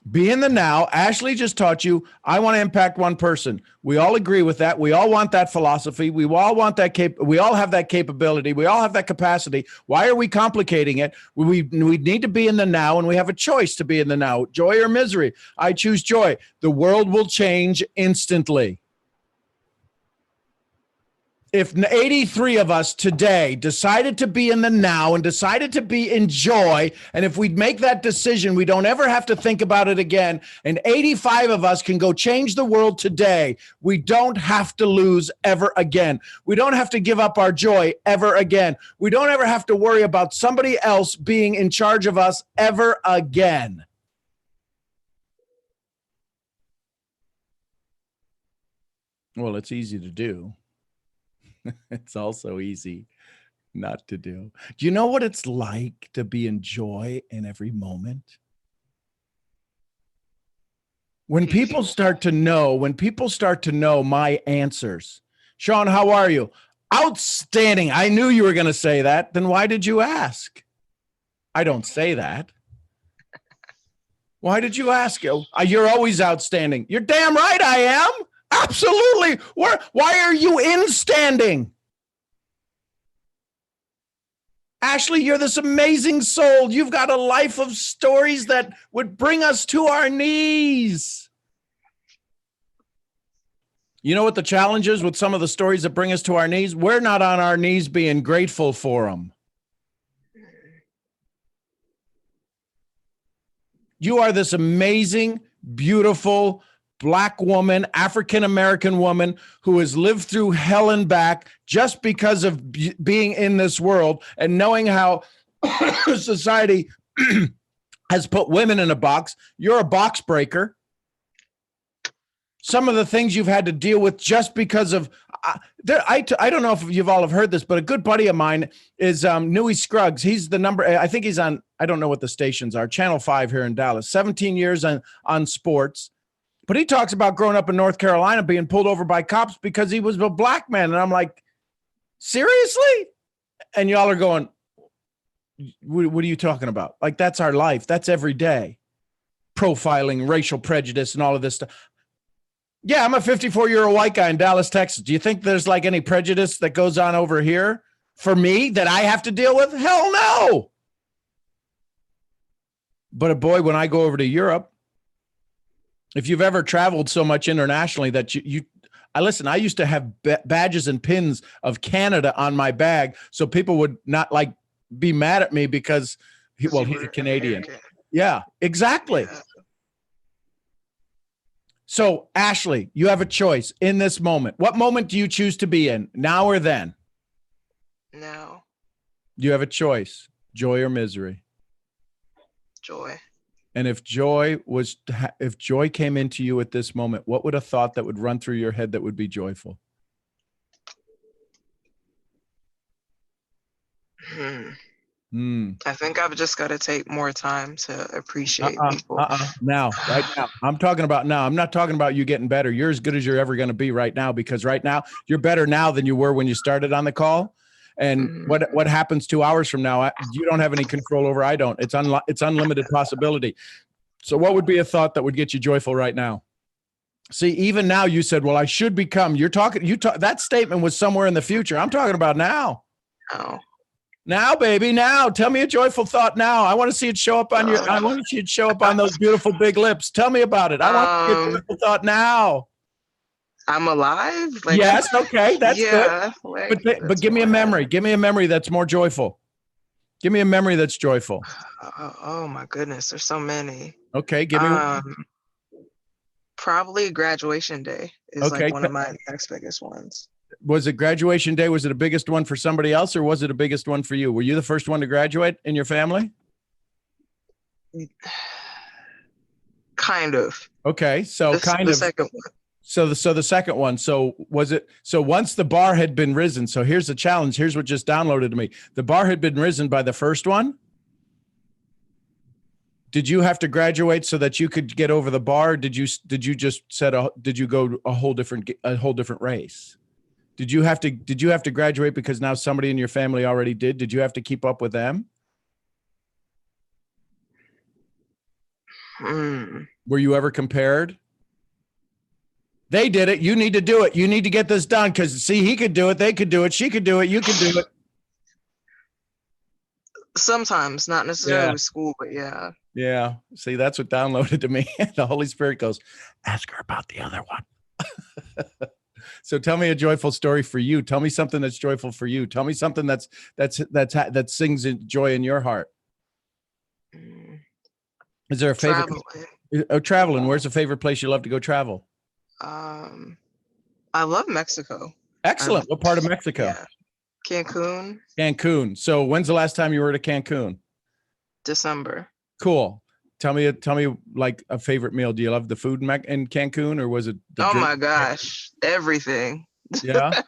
Be in the now. Ashley just taught you, I want to impact one person. We all agree with that. We all want that philosophy. We all want that we all have that capability. We all have that capacity. Why are we complicating it? We need to be in the now, and we have a choice to be in the now. Joy or misery? I choose joy. The world will change instantly. If 83 of us today decided to be in the now and decided to be in joy, and if we make that decision, we don't ever have to think about it again, and 85 of us can go change the world today, we don't have to lose ever again. We don't have to give up our joy ever again. We don't ever have to worry about somebody else being in charge of us ever again. Well, it's easy to do. It's also easy not to do. Do you know what it's like to be in joy in every moment? When people start to know my answers. Sean, how are you? Outstanding. I knew you were going to say that. Then why did you ask? I don't say that. Why did you ask? You're always outstanding. You're damn right I am. Absolutely. Why are you in standing? Ashley, you're this amazing soul. You've got a life of stories that would bring us to our knees. You know what the challenge is with some of the stories that bring us to our knees? We're not on our knees being grateful for them. You are this amazing, beautiful, Black woman, African-American woman who has lived through hell and back just because of being in this world and knowing how society has put women in a box. You're a box breaker. Some of the things you've had to deal with just because of, I don't know if you've all have heard this, but a good buddy of mine is Newey Scruggs. He's the I think he's on, I don't know what the stations are, Channel 5 here in Dallas, 17 years on sports. But he talks about growing up in North Carolina being pulled over by cops because he was a black man. And I'm like, seriously? And y'all are going, what are you talking about? Like, that's our life. That's every day. Profiling, racial prejudice, and all of this stuff. Yeah, I'm a 54-year-old white guy in Dallas, Texas. Do you think there's like any prejudice that goes on over here for me that I have to deal with? Hell no. But boy, when I go over to Europe, if you've ever traveled so much internationally that I used to have badges and pins of Canada on my bag so people would not like be mad at me because he's a Canadian. American. Yeah, exactly. Yeah. So Ashley, you have a choice in this moment. What moment do you choose to be in, now or then? Now. You have a choice, joy or misery. Joy. And if joy came into you at this moment, what would a thought that would run through your head that would be joyful? I think I've just got to take more time to appreciate people. Now, right now. I'm talking about now. I'm not talking about you getting better. You're as good as you're ever going to be right now, because right now you're better now than you were when you started on the call. And what happens 2 hours from now, you don't have any control over. I don't. It's unlimited possibility. So what would be a thought that would get you joyful right now? See, even now you said, well, I should become. That statement was somewhere in the future. I'm talking about now. Oh. Now, baby, now. Tell me a joyful thought now. I want to see it show up on I want to see it show up on those beautiful big lips. Tell me about it. I want to see a joyful thought now. I'm alive? Yes, okay, that's good. But give me a memory. Give me a memory that's more joyful. Give me a memory that's joyful. Oh my goodness, there's so many. Okay, give me one. Probably graduation day is like one of my next biggest ones. Was it graduation day? Was it the biggest one for somebody else, or was it the biggest one for you? Were you the first one to graduate in your family? Kind of. Okay, so kind The of. second one. So the second one. So was it? So once the bar had been risen. So here's the challenge. Here's what just downloaded to me. The bar had been risen by the first one. Did you have to graduate so that you could get over the bar? Did you just did you go a whole different race? Did you have to graduate because now somebody in your family already did? Did you have to keep up with them? Were you ever compared? They did it. You need to do it. You need to get this done because see, he could do it. They could do it. She could do it. You could do it. Sometimes, not necessarily with school, but yeah. Yeah. See, that's what downloaded to me. The Holy Spirit goes, ask her about the other one. So tell me a joyful story for you. Tell me something that's joyful for you. Tell me something that sings joy in your heart. Is there a favorite? Traveling. Where's a favorite place you love to go travel? I love Mexico. Excellent. What part of Mexico? Yeah. Cancun. Cancun. So when's the last time you were to Cancun? December. Cool. Tell me like a favorite meal. Do you love the food in Cancun, or was it? Oh my gosh, everything. Yeah.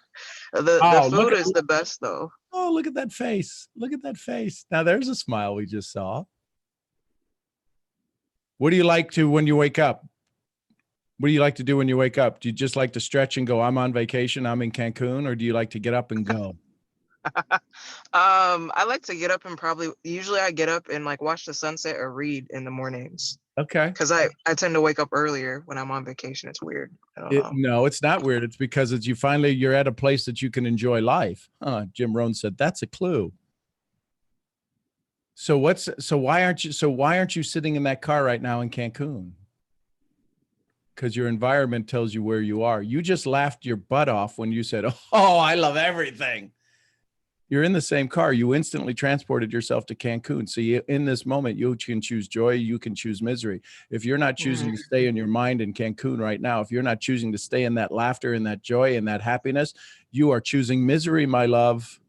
the food is the best though. Oh, look at that face. Look at that face. Now there's a smile we just saw. What do you like to when you wake up? What do you like to do when you wake up? Do you just like to stretch and go, I'm on vacation, I'm in Cancun, or do you like to get up and go? I like to get up and usually I get up and like watch the sunset or read in the mornings. Okay. Because I tend to wake up earlier when I'm on vacation. It's weird. I don't know. No, it's not weird. It's because you're at a place that you can enjoy life. Jim Rohn said that's a clue. So why aren't you sitting in that car right now in Cancun? Because your environment tells you where you are. You just laughed your butt off when you said, oh, I love everything. You're in the same car. You instantly transported yourself to Cancun. So in this moment, you can choose joy. You can choose misery. If you're not choosing to stay in your mind in Cancun right now, if you're not choosing to stay in that laughter and that joy and that happiness, you are choosing misery, my love.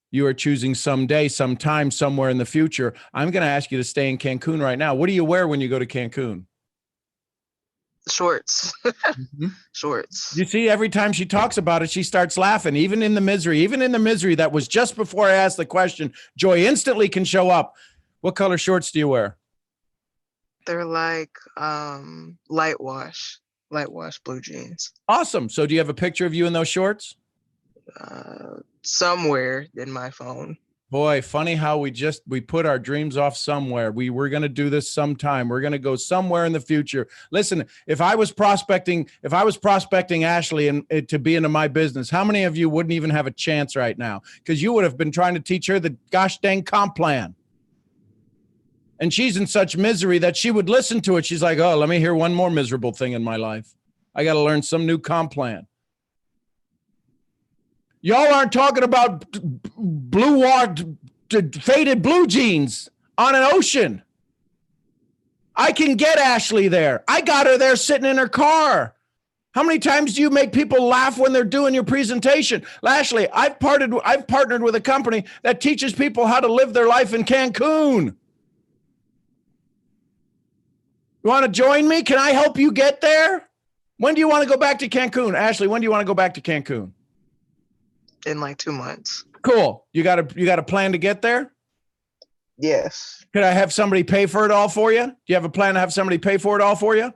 You are choosing someday, sometime, somewhere in the future. I'm going to ask you to stay in Cancun right now. What do you wear when you go to Cancun? Shorts. Shorts. You see, every time she talks about it, she starts laughing, even in the misery that was just before I asked the question. Joy instantly can show up. What color shorts do you wear? They're like light wash blue jeans. Awesome. So do you have a picture of you in those shorts? Somewhere in my phone. Boy, funny how we put our dreams off somewhere. We're going to do this sometime. We're going to go somewhere in the future. Listen, if I was prospecting Ashley and to be into my business, how many of you wouldn't even have a chance right now? Because you would have been trying to teach her the gosh dang comp plan. And she's in such misery that she would listen to it. She's like, oh, let me hear one more miserable thing in my life. I got to learn some new comp plan. Y'all aren't talking about blue water, faded blue jeans on an ocean. I can get Ashley there. I got her there sitting in her car. How many times do you make people laugh when they're doing your presentation? Ashley, I've partnered with a company that teaches people how to live their life in Cancun. You want to join me? Can I help you get there? When do you want to go back to Cancun? Ashley, when do you want to go back to Cancun? In like 2 months. Cool. You got a plan to get there? Yes. Could I have somebody pay for it all for you? Do you have a plan to have somebody pay for it all for you?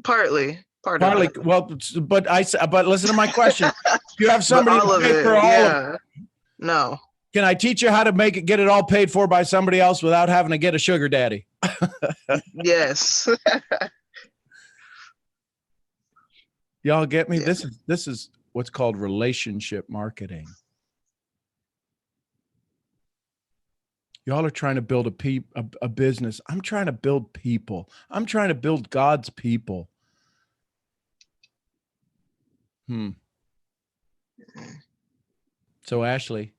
Partly. Well, but listen to my question. Do you have somebody to pay for all of it? No. Can I teach you how to get it all paid for by somebody else without having to get a sugar daddy? Yes. Y'all get me? Yeah. This is what's called relationship marketing. Y'all are trying to build a business. I'm trying to build people. I'm trying to build God's people. So Ashley,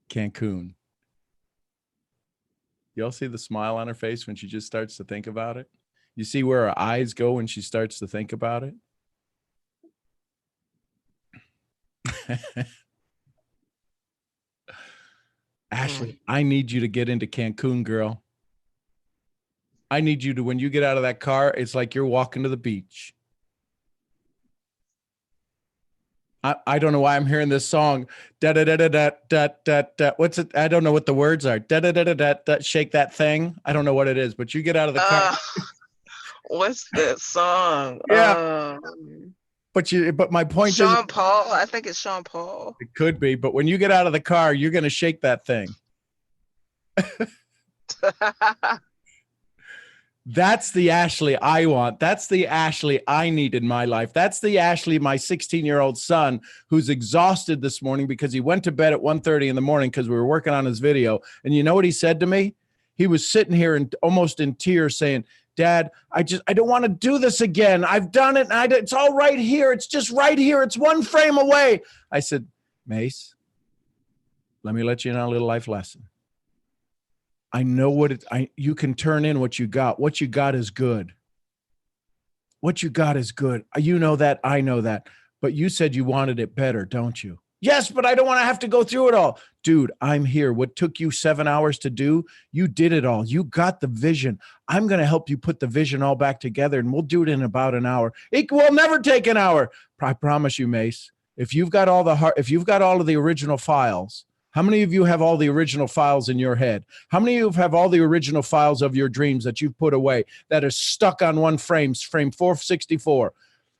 Cancun. Y'all see the smile on her face when she just starts to think about it? You see where her eyes go when she starts to think about it? Ashley, I need you to get into Cancun, girl. I need you to, when you get out of that car, it's like you're walking to the beach. I don't know why I'm hearing this song. Da da da da da da da da. What's it? I don't know what the words are. Da da da da da da. Shake that thing. I don't know what it is, but you get out of the car. What's that song? Yeah. But my point is, Sean Paul. I think it's Sean Paul. it could be, but when you get out of the car, you're going to shake that thing. That's the Ashley I want. That's the Ashley I need in my life. That's the Ashley, my 16-year-old son, who's exhausted this morning because he went to bed at 1:30 in the morning because we were working on his video. And you know what he said to me? He was sitting here and almost in tears saying, Dad, I don't want to do this again. I've done it. And it's all right here. It's just right here. It's one frame away. I said, Mace, let me let you in on a little life lesson. I know what you can turn in what you got. What you got is good. What you got is good. You know that. I know that. But you said you wanted it better, don't you? Yes, but I don't want to have to go through it all. Dude, I'm here. What took you 7 hours to do, you did it all. You got the vision. I'm going to help you put the vision all back together, and we'll do it in about an hour. It will never take an hour. I promise you, Mace. If you've got all of the original files, how many of you have all the original files in your head? How many of you have all the original files of your dreams that you've put away that are stuck on one frame 464?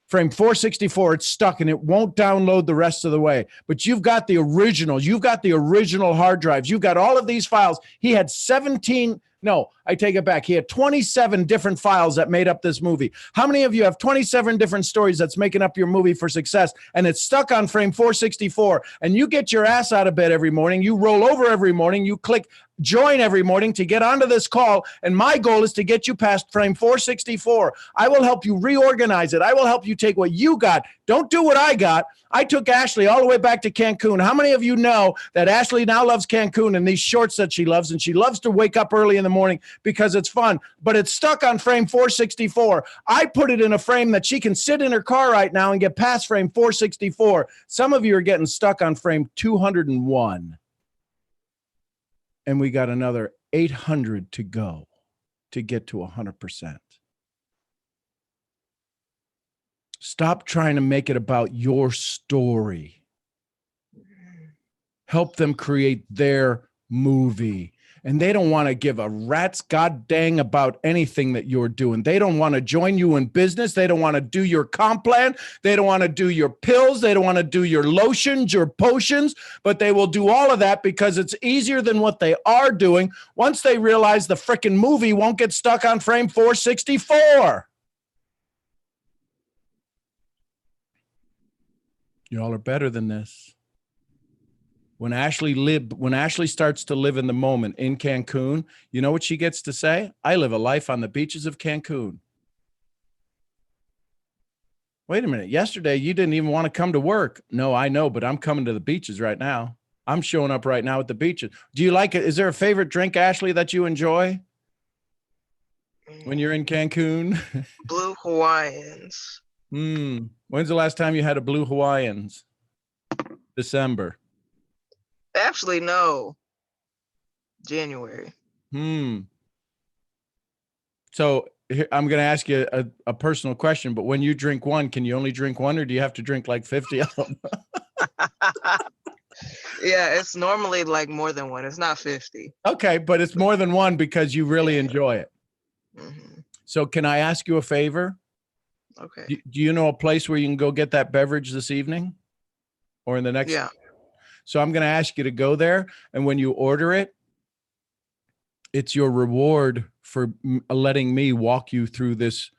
Frame 464, it's stuck and it won't download the rest of the way. But you've got the original. You've got the original hard drives. You've got all of these files. He had 17. No, I take it back. He had 27 different files that made up this movie. How many of you have 27 different stories that's making up your movie for success, and it's stuck on frame 464, and you get your ass out of bed every morning, you roll over every morning, you click join every morning to get onto this call, and my goal is to get you past frame 464. I will help you reorganize it. I will help you take what you got. Don't do what I got. I took Ashley all the way back to Cancun. How many of you know that Ashley now loves Cancun and these shorts that she loves, and she loves to wake up early in the morning because it's fun, but it's stuck on frame 464. I put it in a frame that she can sit in her car right now and get past frame 464. Some of you are getting stuck on frame 201. And we got another 800 to go to get to 100%. Stop trying to make it about your story. Help them create their movie. And they don't want to give a rat's god dang about anything that you're doing. They don't want to join you in business. They don't want to do your comp plan. They don't want to do your pills. They don't want to do your lotions, your potions, but they will do all of that because it's easier than what they are doing once they realize the freaking movie won't get stuck on frame 464. Y'all are better than this. When Ashley starts to live in the moment in Cancun, you know what she gets to say? I live a life on the beaches of Cancun. Wait a minute. Yesterday, you didn't even want to come to work. No, I know, but I'm coming to the beaches right now. I'm showing up right now at the beaches. Do you like it? Is there a favorite drink, Ashley, that you enjoy when you're in Cancun? Blue Hawaiians. When's the last time you had a Blue Hawaiians? December. Actually, no. January. So I'm going to ask you a personal question, but when you drink one, can you only drink one, or do you have to drink like 50 of them? Yeah, it's normally like more than one. It's not 50. Okay, but it's more than one because you really enjoy it. Mm-hmm. So can I ask you a favor? Okay. Do you know a place where you can go get that beverage this evening or in the next? Yeah. So I'm going to ask you to go there. And when you order it, it's your reward for letting me walk you through this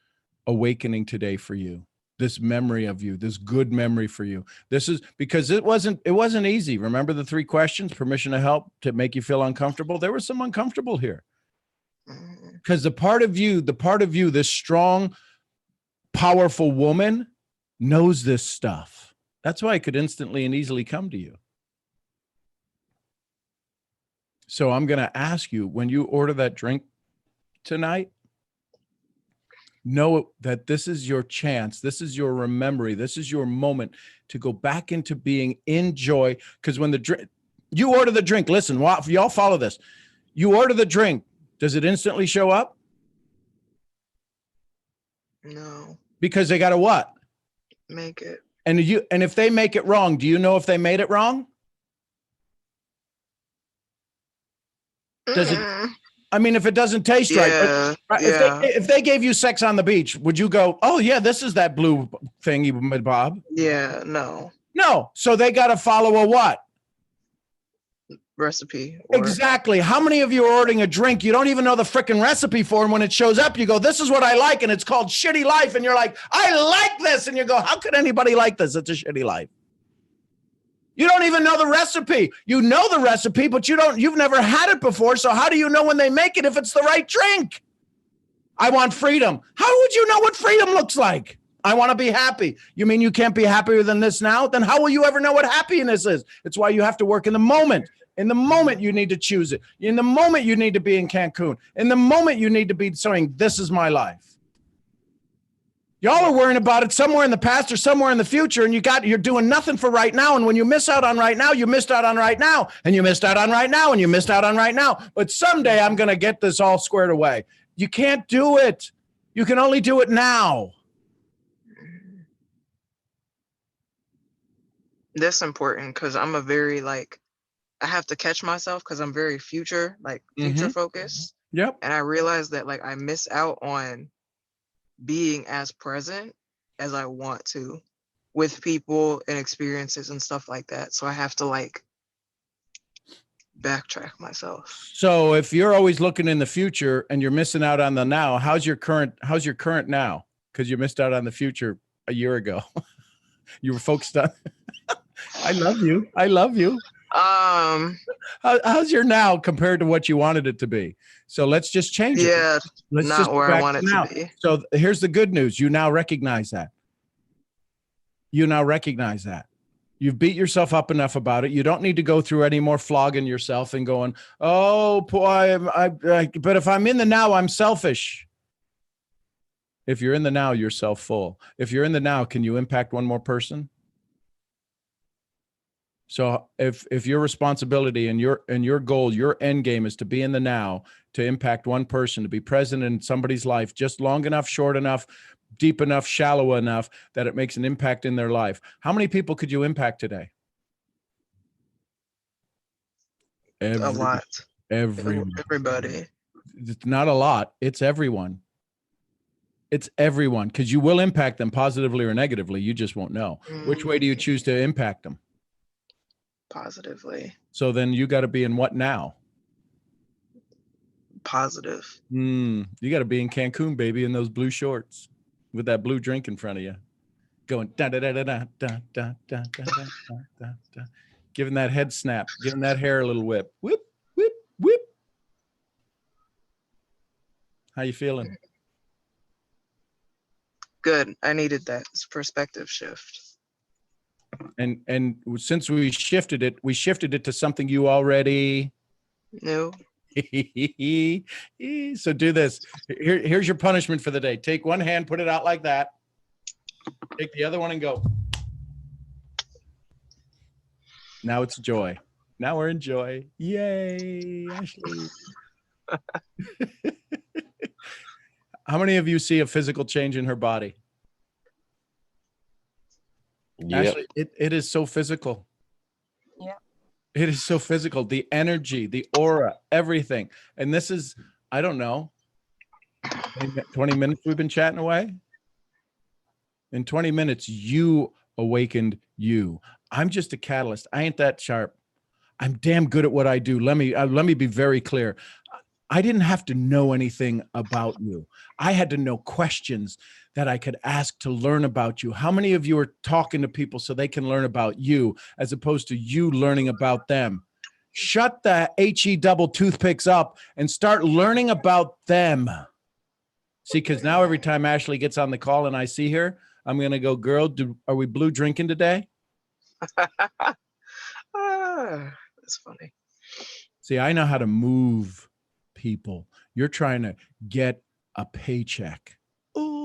awakening today for you, this memory of you, this good memory for you. This is because it wasn't easy. Remember the 3 questions: permission to help, to make you feel uncomfortable. There was some uncomfortable here because the part of you, this strong, powerful woman knows this stuff. That's why I could instantly and easily come to you. So I'm going to ask you, when you order that drink tonight, know that this is your chance. This is your memory. This is your moment to go back into being in joy. Because when the drink, you order the drink, listen, y'all follow this. You order the drink. Does it instantly show up? No. Because they got to what? Make it. And if they make it wrong, do you know if they made it wrong? Does it? I mean, if it doesn't taste right, if they gave you sex on the beach, would you go, oh yeah, this is that blue thingy, Bob? Yeah, no. No. So they got to follow a what? Recipe. Exactly. How many of you are ordering a drink you don't even know the freaking recipe for, and when it shows up, you go, this is what I like, and it's called Shitty Life, and you're like, I like this, and you go, how could anybody like this? It's a shitty life. You don't even know the recipe. You know the recipe, but you've never had it before. So how do you know when they make it if it's the right drink? I want freedom. How would you know what freedom looks like? I want to be happy. You mean you can't be happier than this now? Then how will you ever know what happiness is? It's why you have to work in the moment. In the moment, you need to choose it. In the moment, you need to be in Cancun. In the moment, you need to be saying, this is my life. Y'all are worrying about it somewhere in the past or somewhere in the future, and you're doing nothing for right now. And when you miss out on right now, you missed out on right now, and you missed out on right now, and you missed out on right now. But someday I'm going to get this all squared away. You can't do it. You can only do it now. That's important because I'm a very I have to catch myself because I'm very future focused. Yep. And I realize that I miss out on being as present as I want to with people and experiences and stuff like that. So I have to backtrack myself. So if you're always looking in the future and you're missing out on the now, how's your current now? Because you missed out on the future a year ago. You were focused on I love you. How's your now compared to what you wanted it to be? So let's just change it. Yeah, let's not just where I want it now. to be. So here's the good news. You now recognize that. You've beat yourself up enough about it. You don't need to go through any more flogging yourself and going, oh, boy, but if I'm in the now, I'm selfish. If you're in the now, you're self-full. If you're in the now, can you impact one more person? So if your responsibility and your goal, your end game is to be in the now, to impact one person, to be present in somebody's life just long enough, short enough, deep enough, shallow enough that it makes an impact in their life. How many people could you impact today? A lot. Everybody. It's not a lot. It's everyone. It's everyone, because you will impact them positively or negatively. You just won't know. Which way do you choose to impact them? Positively. So then you got to be in what now? Positive. You got to be in Cancun, baby, in those blue shorts with that blue drink in front of you, going da da da da da da da da da da da, giving that head snap, giving that hair a little whip, whip, whip, whip. How you feeling? Good. I needed that perspective shift. And since we shifted it to something you already knew. So do this. Here's your punishment for the day. Take one hand, put it out like that. Take the other one and go. Now it's joy. Now we're in joy. Yay, Ashley. How many of you see a physical change in her body? Yep. Ashley, it is so physical. Yeah. It is so physical. The energy, the aura, everything. And this is, I don't know, 20 minutes we've been chatting away. In 20 minutes, you awakened you. I'm just a catalyst. I ain't that sharp. I'm damn good at what I do. Let me be very clear. I didn't have to know anything about you. I had to know questions that I could ask to learn about you. How many of you are talking to people so they can learn about you as opposed to you learning about them? Shut the HE double toothpicks up and start learning about them. See, because now every time Ashley gets on the call and I see her, I'm going to go, girl, are we blue drinking today? That's funny. See, I know how to move people. You're trying to get a paycheck. Ooh.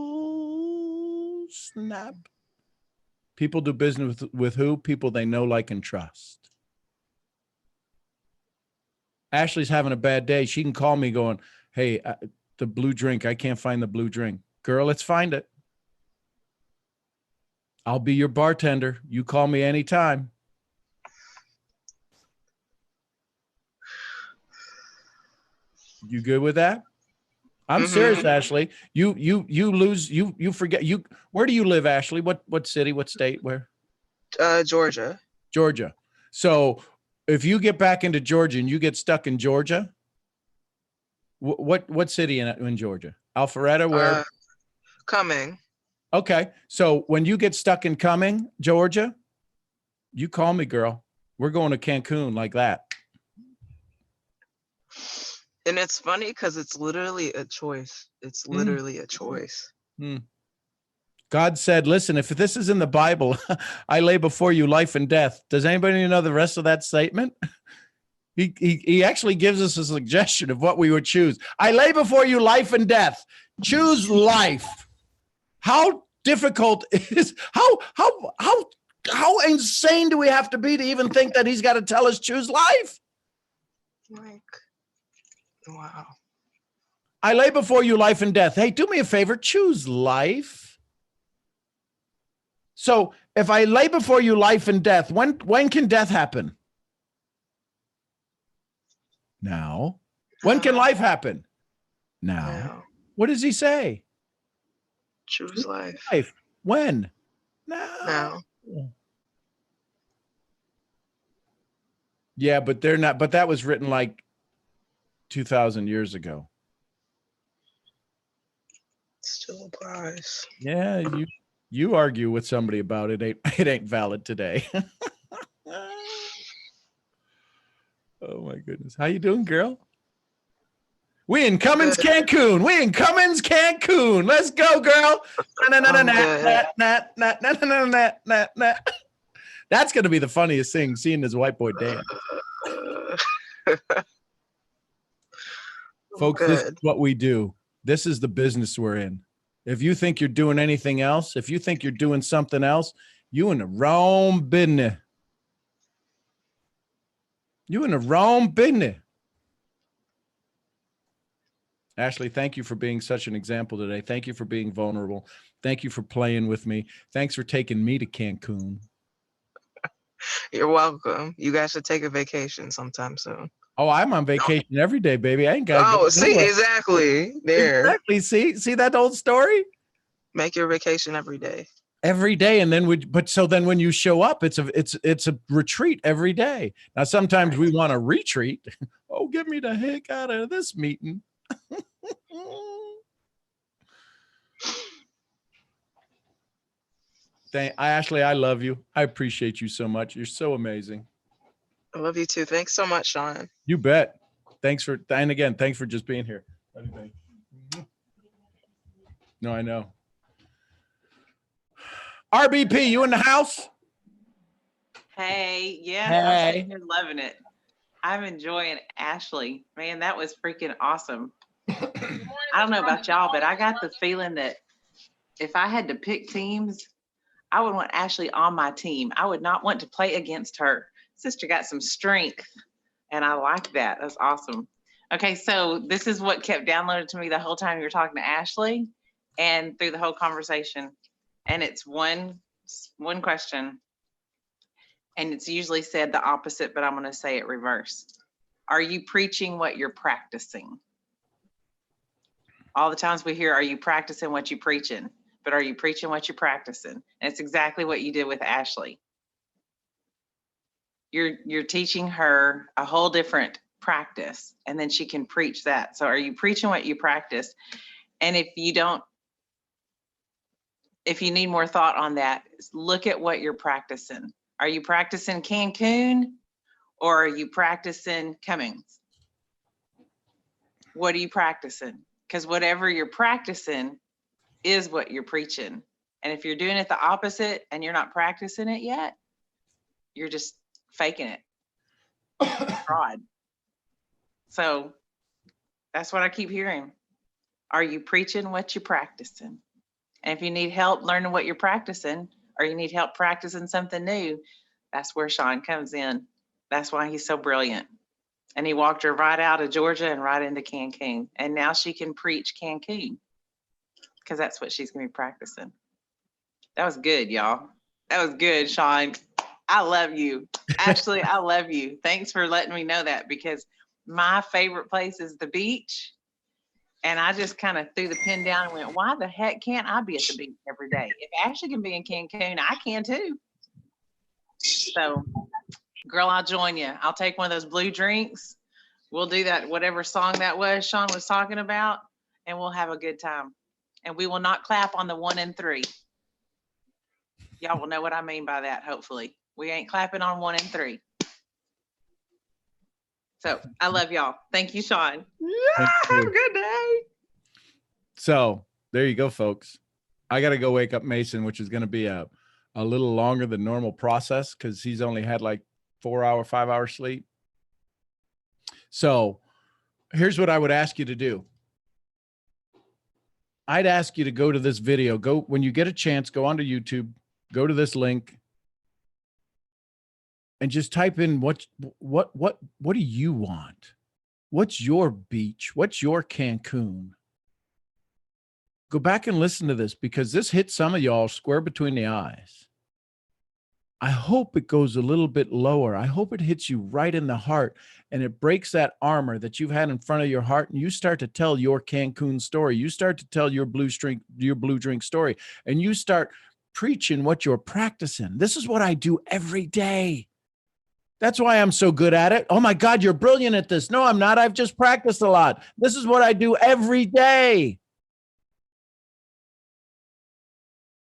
snap. People do business with who? People they know, like, and trust. Ashley's having a bad day. She can call me going, hey, the blue drink. I can't find the blue drink. Girl, let's find it. I'll be your bartender. You call me anytime. You good with that? I'm serious, Ashley. You lose, you forget. Where do you live, Ashley? What city, what state, where? Georgia. Georgia. So if you get back into Georgia and you get stuck in Georgia, what city in Georgia? Alpharetta, where? Cumming. Okay. So when you get stuck in Cumming, Georgia, you call me, girl. We're going to Cancun like that. And it's funny because it's literally a choice. It's literally a choice. God said, listen, if this is in the Bible, I lay before you life and death. Does anybody know the rest of that statement? He actually gives us a suggestion of what we would choose. I lay before you life and death. Choose life. How difficult is, how insane do we have to be to even think that he's got to tell us choose life? Like, wow. I lay before you life and death. Hey, do me a favor, choose life. So if I lay before you life and death, when can death happen? Now. When can life happen? Now. What does he say? Choose life. Life. When? Now. Yeah, but they're not, but that was written like 2,000 years ago. Still applies. Yeah, you argue with somebody about it, it ain't valid today. Oh my goodness. How you doing, girl? We in Cummings, Cancun. We in Cummings, Cancun. Let's go, girl. That's going to be the funniest thing, seeing this white boy dance. Folks, this is what we do. This is the business we're in. If you think you're doing anything else, if you think you're doing something else, you in the wrong business. You in the wrong business. Ashley, thank you for being such an example today. Thank you for being vulnerable. Thank you for playing with me. Thanks for taking me to Cancun. You're welcome. You guys should take a vacation sometime soon. Oh, I'm on vacation every day, baby. I ain't got to go see, nowhere. exactly. There. Exactly. See that old story? Make your vacation every day. Every day. And then then when you show up, it's a retreat every day. Now, sometimes we want to retreat. Oh, get me the heck out of this meeting. Ashley, I love you. I appreciate you so much. You're so amazing. I love you too. Thanks so much, Sean. You bet. Thanks for just being here. No, I know. RBP, you in the house? Hey, yeah, Hey. I'm sitting here loving it. I'm enjoying Ashley. Man, that was freaking awesome. I don't know about y'all, but I got the feeling that if I had to pick teams, I would want Ashley on my team. I would not want to play against her. Sister got some strength, and I like that. That's awesome. Okay, so this is what kept downloaded to me the whole time you were talking to Ashley and through the whole conversation. And it's one question. And it's usually said the opposite, but I'm going to say it reverse. Are you preaching what you're practicing? All the times we hear, are you practicing what you're preaching? But are you preaching what you're practicing? And it's exactly what you did with Ashley. You're teaching her a whole different practice, and then she can preach that. So are you preaching what you practice? And if you need more thought on that, look at what you're practicing. Are you practicing Cancun or are you practicing Cummings? What are you practicing? Because whatever you're practicing is what you're preaching. And if you're doing it the opposite and you're not practicing it yet, you're just faking it. Fraud. So that's what I keep hearing. Are you preaching what you're practicing? And if you need help learning what you're practicing, or you need help practicing something new, that's where Sean comes in. That's why he's so brilliant. And he walked her right out of Georgia and right into Cancun. And now she can preach Cancun because that's what she's going to be practicing. That was good, y'all. That was good, Sean. I love you. Ashley, I love you. Thanks for letting me know that, because my favorite place is the beach. And I just kind of threw the pen down and went, why the heck can't I be at the beach every day? If Ashley can be in Cancun, I can too. So, girl, I'll join you. I'll take one of those blue drinks. We'll do that, whatever song that was Sean was talking about, and we'll have a good time. And we will not clap on the 1 and 3. Y'all will know what I mean by that, hopefully. We ain't clapping on 1 and 3. So I love y'all. Thank you, Sean. Thank Have a you. good day. So there you go, folks. I got to go wake up Mason, which is going to be a little longer than normal process because he's only had like 5-hour sleep. So here's what I would ask you to do. I'd ask you to go to this video. Go when you get a chance, go onto YouTube, go to this link, and just type in what do you want? What's your beach? What's your Cancun? Go back and listen to this because this hit some of y'all square between the eyes. I hope it goes a little bit lower. I hope it hits you right in the heart and it breaks that armor that you've had in front of your heart and you start to tell your Cancun story. You start to tell your blue drink story and you start preaching what you're practicing. This is what I do every day. That's why I'm so good at it. Oh my God, you're brilliant at this. No, I'm not. I've just practiced a lot. This is what I do every day.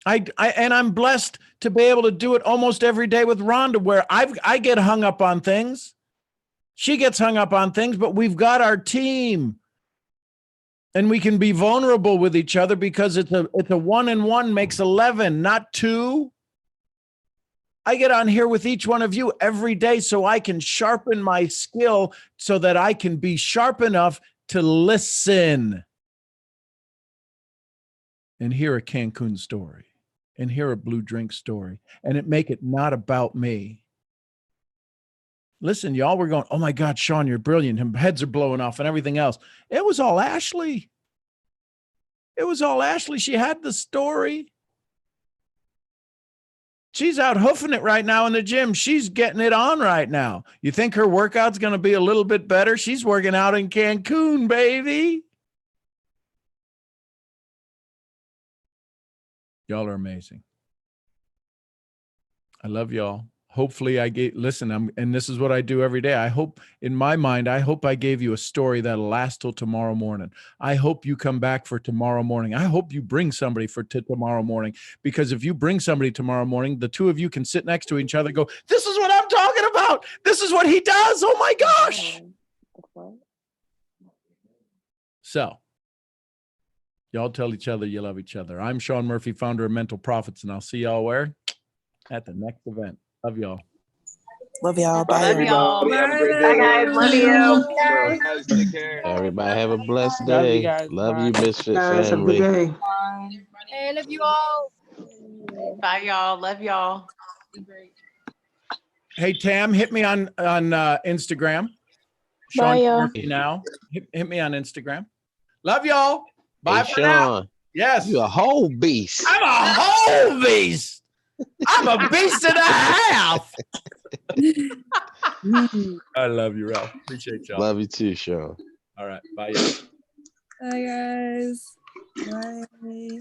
And I'm blessed to be able to do it almost every day with Rhonda, where I get hung up on things. She gets hung up on things, but we've got our team. And we can be vulnerable with each other because it's a 1 and 1 makes 11, not 2. I get on here with each one of you every day so I can sharpen my skill so that I can be sharp enough to listen and hear a Cancun story and hear a blue drink story and it make it not about me. Listen, y'all were going, oh my God, Sean, you're brilliant. His heads are blowing off and everything else. It was all Ashley. It was all Ashley. She had the story. She's out hoofing it right now in the gym. She's getting it on right now. You think her workout's going to be a little bit better? She's working out in Cancun, baby. Y'all are amazing. I love y'all. Hopefully and this is what I do every day. I hope in my mind, I hope I gave you a story that'll last till tomorrow morning. I hope you come back for tomorrow morning. I hope you bring somebody to tomorrow morning, because if you bring somebody tomorrow morning, the two of you can sit next to each other and go, this is what I'm talking about. This is what he does. Oh my gosh. So y'all tell each other you love each other. I'm Sean Murphy, founder of Mental Profits, and I'll see y'all where? At the next event. Love y'all. Love y'all. Bye. Love y'all. Bye, Have a great day. guys. Love you. Guys, take care. Everybody have a blessed Love you day. guys. Love Bye. you, Misfit Guys, have a good family. day. Hey, love you all. Bye, y'all. Love y'all. Hey, Tam, hit me on Instagram. Bye, Sean y'all. Murphy now. Hit me on Instagram. Love y'all. Bye Hey, for now. Sean, Yes. you a whole beast. I'm a whole beast. I'm a beast and a half. I love you, Ralph. Appreciate y'all. Love you too, Sean. All right. Bye, y'all. Bye, guys. Bye.